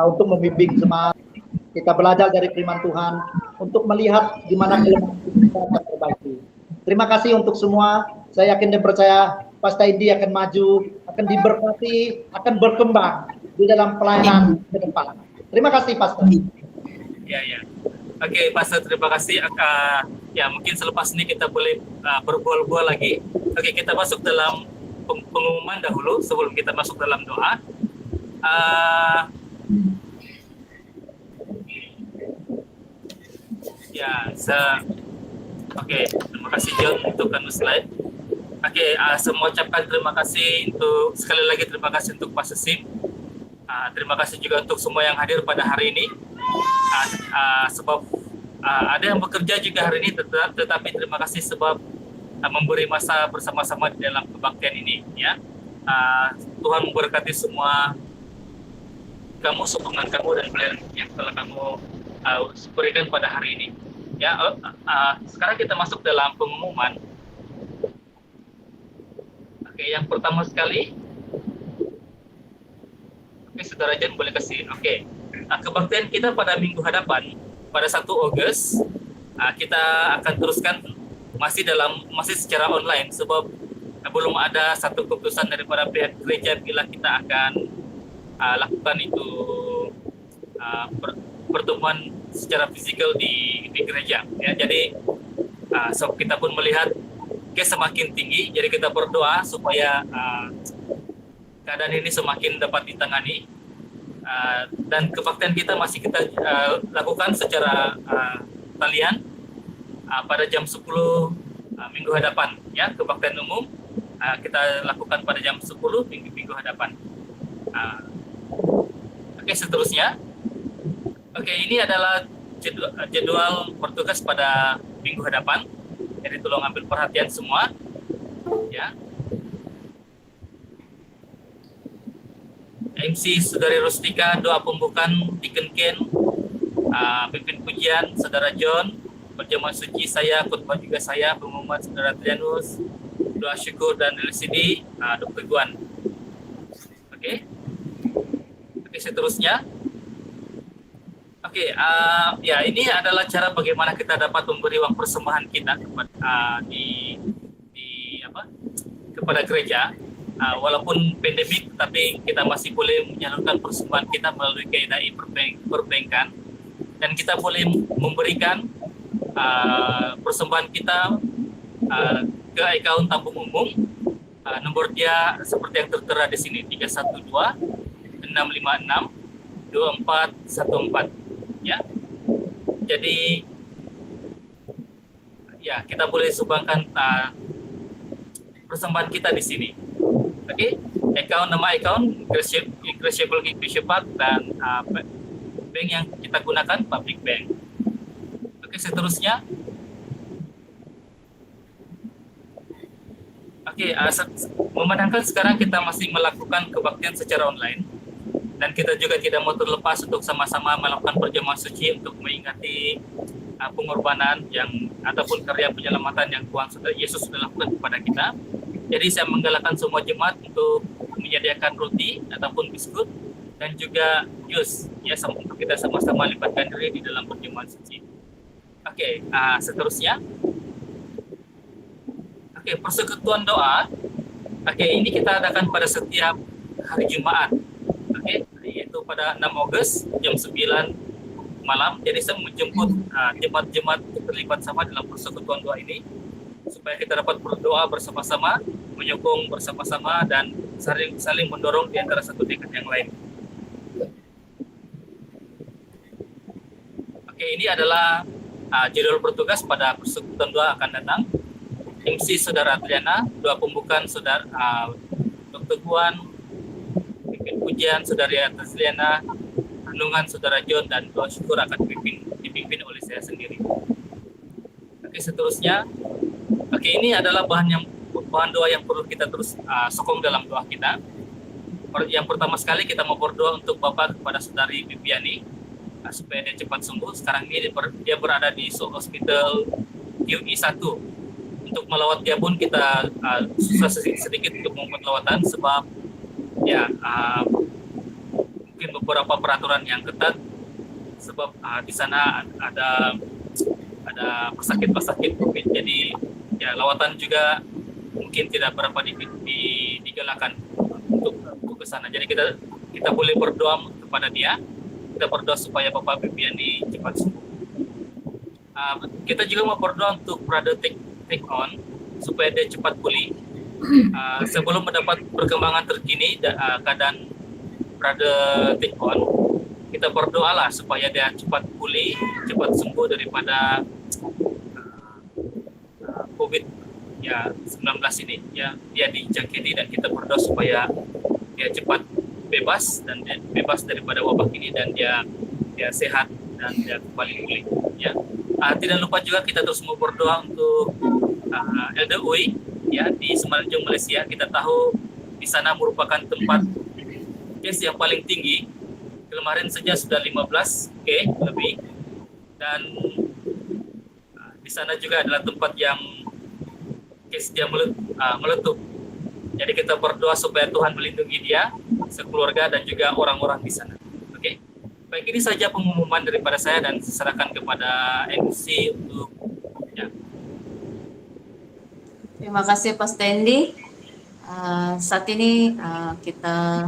untuk membimbing jemaat. Kita belajar dari firman Tuhan untuk melihat di mana kelemahan kita akan perbaiki. Terima kasih untuk semua. Saya yakin dan percaya Pastor Indi akan maju, akan diberkati, akan berkembang di dalam pelayanan ke depan. Terima kasih, Pastor. Ya, ya. Oke, Pastor, terima kasih. Ya, mungkin selepas ini kita boleh berbual-bual lagi. Oke, kita masuk dalam pengumuman dahulu sebelum kita masuk dalam doa. Oke, terima kasih John untuk slide. Oke, semua ucapkan terima kasih sekali lagi terima kasih untuk Pastor Sim. Terima kasih juga untuk semua yang hadir pada hari ini. Sebab ada yang bekerja juga hari ini, tetapi terima kasih sebab memberi masa bersama-sama di dalam kebaktian ini. Ya, Tuhan memberkati semua kamu, sokongan kamu dan pelayanan yang telah kamu berikan pada hari ini. Ya, sekarang kita masuk dalam pengumuman. Oke, yang pertama sekali, Saudara Jan boleh kasih. Oke, kebaktian kita pada minggu hadapan pada 1 Agustus kita akan teruskan masih secara online sebab belum ada satu keputusan daripada pihak gereja bila kita akan lakukan itu pertemuan secara fisikal di gereja. Ya, jadi kita pun melihat semakin tinggi, jadi kita berdoa supaya keadaan ini semakin dapat ditangani, dan kebaktian kita masih kita lakukan secara talian pada jam 10 minggu hadapan. Ya, kebaktian umum kita lakukan pada jam 10 minggu hadapan. Oke, seterusnya. Oke, ini adalah jadwal bertugas pada minggu hadapan. Jadi tolong ambil perhatian semua, ya. MC Saudari Rustika, doa pembukaan Deacon Ken, pimpin pujian Saudara John, perjamuan suci saya, khotbah juga saya, pengumuman Saudara Trianus, doa syukur dan LCD Dr. Guan. Oke, seterusnya. Oke, ya ini adalah cara bagaimana kita dapat memberi uang persembahan kita kepada gereja. Walaupun pandemik, tapi kita masih boleh menyalurkan persembahan kita melalui KDI perbankan, dan kita boleh memberikan persembahan kita ke akaun tabung umum. Nomor dia seperti yang tertera di sini, 312 656 2414. Ya, jadi ya kita boleh sumbangkan persembahan kita di sini. Oke, nama account Incredible Bishop Park, dan bank yang kita gunakan public bank. Oke, seterusnya. Oke, memandangkan sekarang kita masih melakukan kebaktian secara online, dan kita juga tidak mau terlepas untuk sama-sama melakukan perjamuan suci untuk mengingati pengorbanan ataupun karya penyelamatan yang Tuhan Yesus sudah lakukan kepada kita. Jadi saya menggalakkan semua jemaat untuk menyediakan roti ataupun biskut dan juga jus, ya, untuk kita sama-sama libatkan diri di dalam perjamuan suci. Oke, seterusnya. Oke, persekutuan doa. Oke, ini kita adakan pada setiap hari Jumat. Oke, yaitu pada 6 Agustus jam 9 malam. Jadi saya menjemput jemaat-jemaat terlibat sama dalam persekutuan doa ini supaya kita dapat berdoa bersama-sama, menyokong bersama-sama, dan saling mendorong di antara satu dengan yang lain. Oke, ini adalah jadwal bertugas pada persekutuan doa akan datang. MC Saudara Adriana, doa pembukaan Saudara Dr. Guan, pimpin pujian Saudari Adriana, renungan Saudara John, dan doa syukur akan dipimpin oleh saya sendiri. Oke, seterusnya. Oke, ini adalah bahan doa yang perlu kita terus sokong dalam doa kita. Yang pertama sekali kita mau berdoa untuk Bapak kepada Saudari Bibiani supaya dia cepat sembuh. Sekarang ini dia berada di Hospital UI 1. Untuk melawat dia pun kita susah sedikit untuk membuat lawatan sebab ya ya mungkin beberapa peraturan yang ketat, sebab di sana ada pesakit COVID, jadi ya lawatan juga mungkin tidak berapa digalakan untuk ke sana. Jadi kita boleh berdoa kepada dia, kita berdoa supaya Bapak Bibiani cepat sembuh. Kita juga mau berdoa untuk Brother Take On supaya dia cepat pulih. Sebelum mendapat perkembangan terkini keadaan Brother Take On, kita berdoalah supaya dia cepat pulih, cepat sembuh daripada COVID ya 19 ini, ya dia dijangkiti, dan kita berdoa supaya dia cepat bebas daripada wabah ini, dan dia sehat dan dia kembali pulih, ya. Tidak lupa juga kita terus mau berdoa untuk Elder Uy ya di Semenanjung, Malaysia. Kita tahu di sana merupakan tempat case yang paling tinggi. Kemarin saja sudah 15 lebih, dan di sana juga adalah tempat yang case dia meletup. Jadi kita berdoa supaya Tuhan melindungi dia, sekeluarga, dan juga orang-orang di sana. Oke. Baik, ini saja pengumuman daripada saya, dan serahkan kepada MC untuk ya. Terima kasih Pak Stanley. Saat ini kita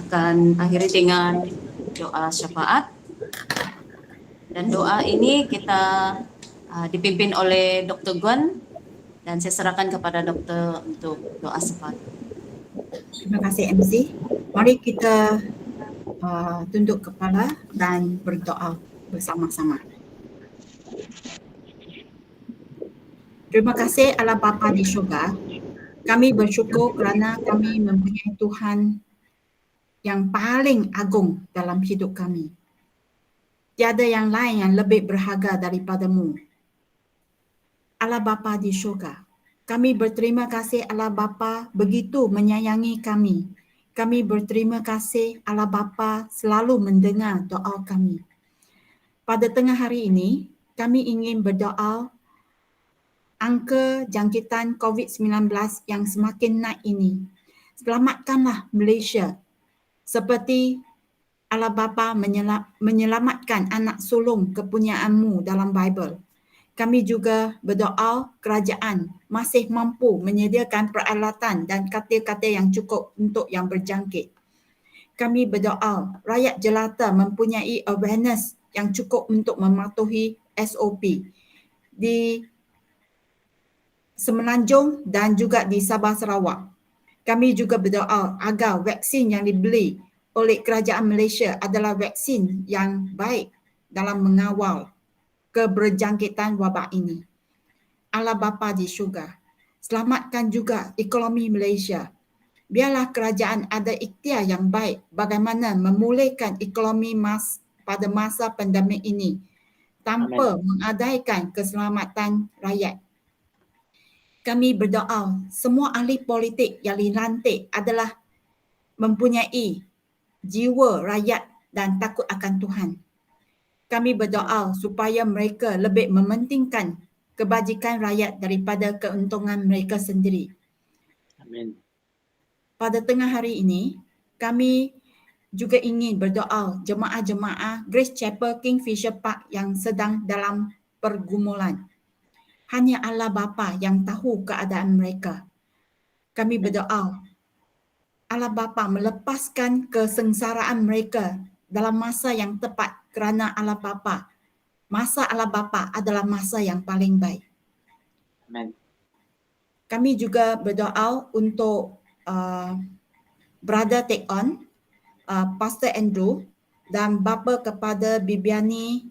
akan akhiri dengan doa syafaat, dan doa ini kita dipimpin oleh Dr. Guan, dan saya serahkan kepada dokter untuk doa syafaat. Terima kasih MC. Mari kita tunduk kepala dan berdoa bersama-sama. Terima kasih Allah Bapa di syurga. Kami bersyukur kerana kami mempunyai Tuhan yang paling agung dalam hidup kami. Tiada yang lain yang lebih berharga daripadamu. Allah Bapa di syurga, kami berterima kasih Allah Bapa begitu menyayangi kami. Kami berterima kasih Allah Bapa selalu mendengar doa kami. Pada tengah hari ini, kami ingin berdoa angka jangkitan COVID-19 yang semakin naik ini. Selamatkanlah Malaysia seperti Allah Bapa menyelamatkan anak sulung kepunyaanmu dalam Bible. Kami juga berdoa kerajaan masih mampu menyediakan peralatan dan katil-katil yang cukup untuk yang berjangkit. Kami berdoa rakyat jelata mempunyai awareness yang cukup untuk mematuhi SOP di Semenanjung dan juga di Sabah Sarawak. Kami juga berdoa agar vaksin yang dibeli oleh kerajaan Malaysia adalah vaksin yang baik dalam mengawal keberjangkitan wabak ini. Allah Bapa di syurga, selamatkan juga ekonomi Malaysia. Biarlah kerajaan ada ikhtiar yang baik bagaimana memulihkan ekonomi pada masa pandemik ini tanpa mengabaikan keselamatan rakyat. Kami berdoa semua ahli politik yang dilantik adalah mempunyai jiwa rakyat dan takut akan Tuhan. Kami berdoa supaya mereka lebih mementingkan kebajikan rakyat daripada keuntungan mereka sendiri. Amin. Pada tengah hari ini, kami juga ingin berdoa jemaah-jemaah Grace Chapel Kingfisher Park yang sedang dalam pergumulan. Hanya Allah Bapa yang tahu keadaan mereka. Kami berdoa Allah Bapa melepaskan kesengsaraan mereka dalam masa yang tepat, kerana masa Allah Bapa adalah masa yang paling baik. Amin. Kami juga berdoa untuk Brother Take On, Pastor Andrew, dan bapa kepada Bibiani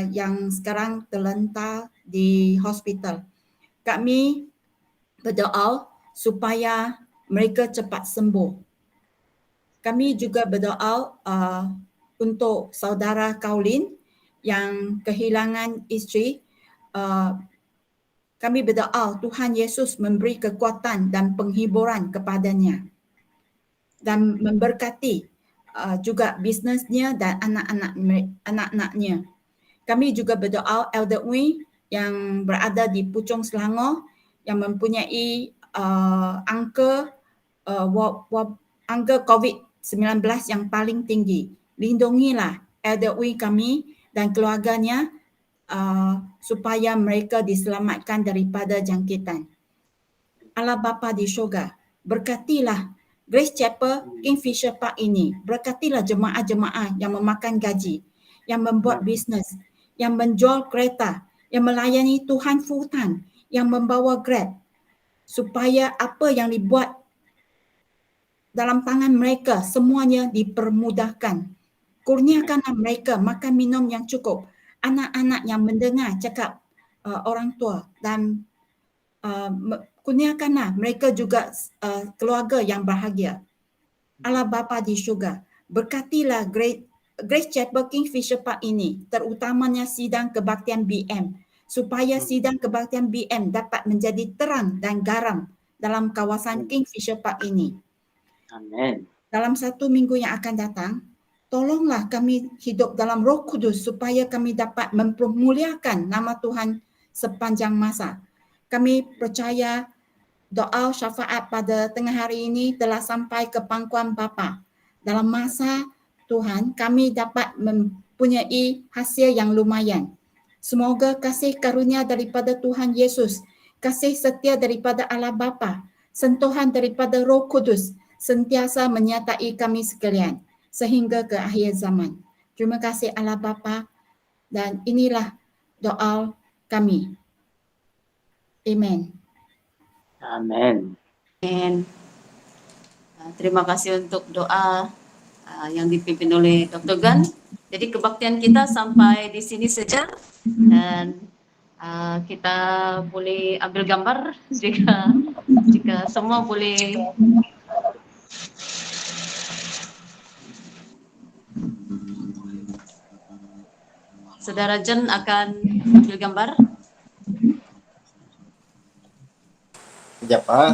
yang sekarang terlentar di hospital. Kami berdoa supaya mereka cepat sembuh. Kami juga berdoa untuk saudara Kaulin yang kehilangan isteri. Kami berdoa Tuhan Yesus memberi kekuatan dan penghiburan kepadanya dan memberkati juga bisnesnya dan anak-anaknya. Kami juga berdoa Elder Uy yang berada di Puchong Selangor yang mempunyai angka angka COVID-19 yang paling tinggi. Lindungilah Elder Uy kami dan keluarganya supaya mereka diselamatkan daripada jangkitan. Allah Bapa di syurga, berkatilah Grace Chapel Kingfisher Park ini. Berkatilah jemaah-jemaah yang memakan gaji, yang membuat bisnes, yang menjual kereta, yang melayani Tuhan full time, yang membawa Grab, supaya apa yang dibuat dalam tangan mereka semuanya dipermudahkan. Kurniakanlah mereka makan minum yang cukup, anak-anak yang mendengar cakap orang tua, dan kurniakanlah mereka juga keluarga yang bahagia. Allah Bapa di syurga, berkatilah Grace Chapel Kingfisher Park ini, terutamanya sidang kebaktian BM, supaya sidang kebaktian BM dapat menjadi terang dan garam dalam kawasan Kingfisher Park ini. Amin. Dalam 1 minggu yang akan datang, tolonglah kami hidup dalam Roh Kudus supaya kami dapat mempermuliakan nama Tuhan sepanjang masa. Kami percaya doa syafaat pada tengah hari ini telah sampai ke pangkuan Bapa. Dalam masa Tuhan, kami dapat mempunyai hasil yang lumayan. Semoga kasih karunia daripada Tuhan Yesus, kasih setia daripada Allah Bapa, sentuhan daripada Roh Kudus sentiasa menyertai kami sekalian sehingga ke akhir zaman. Terima kasih Allah Bapa, dan inilah doa kami. Amen. Amin. Dan terima kasih untuk doa yang dipimpin oleh Dr. Gan. Jadi kebaktian kita sampai di sini saja, dan kita boleh ambil gambar jika semua boleh. Saudara Jen akan ambil gambar. Sekejap, ah.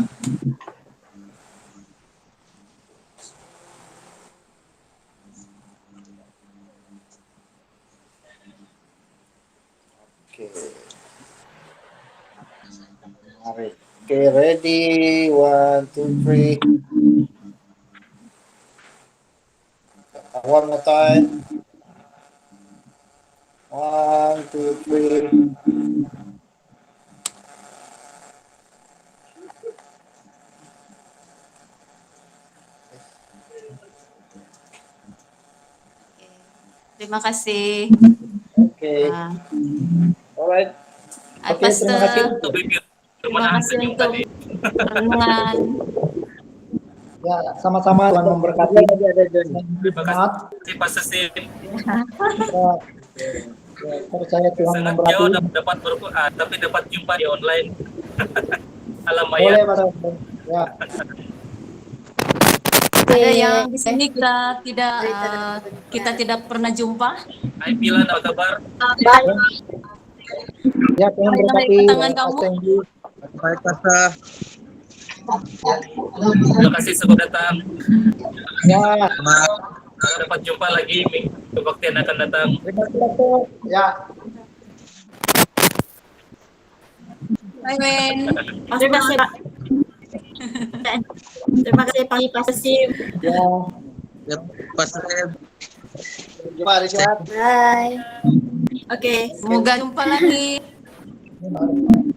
Oke. Mari. Oke, ready. 1, 2, 3. One more time. 1, 2, 3. Terima kasih. Oke. Alright. Oke, terima kasih. Terima kasih untuk renungan. Ya, sama-sama Tuhan memberkati. Terima kasih Pak Sesim. Percaya Tuhan Sangat memberkati. jauh dapat tapi dapat jumpa di online. Boleh, Alamaya. Pak. Ya. Ada yang di sini kita tidak pernah jumpa. Hai Pilan, apa kabar? Ya, Tuhan berkati. Tangan kamu. Baik, Pastor. Terima kasih sudah datang. Ya, Kalau dapat jumpa lagi, kebaktian akan datang. terima kasih, Pastor. Ya. Amin. Terima kasih Pak. Terima kasih Pak Sesim. Ya. Jumpa hari Jumat. Bye. Oke. Semoga jumpa lagi.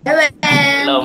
Bye. Shalom.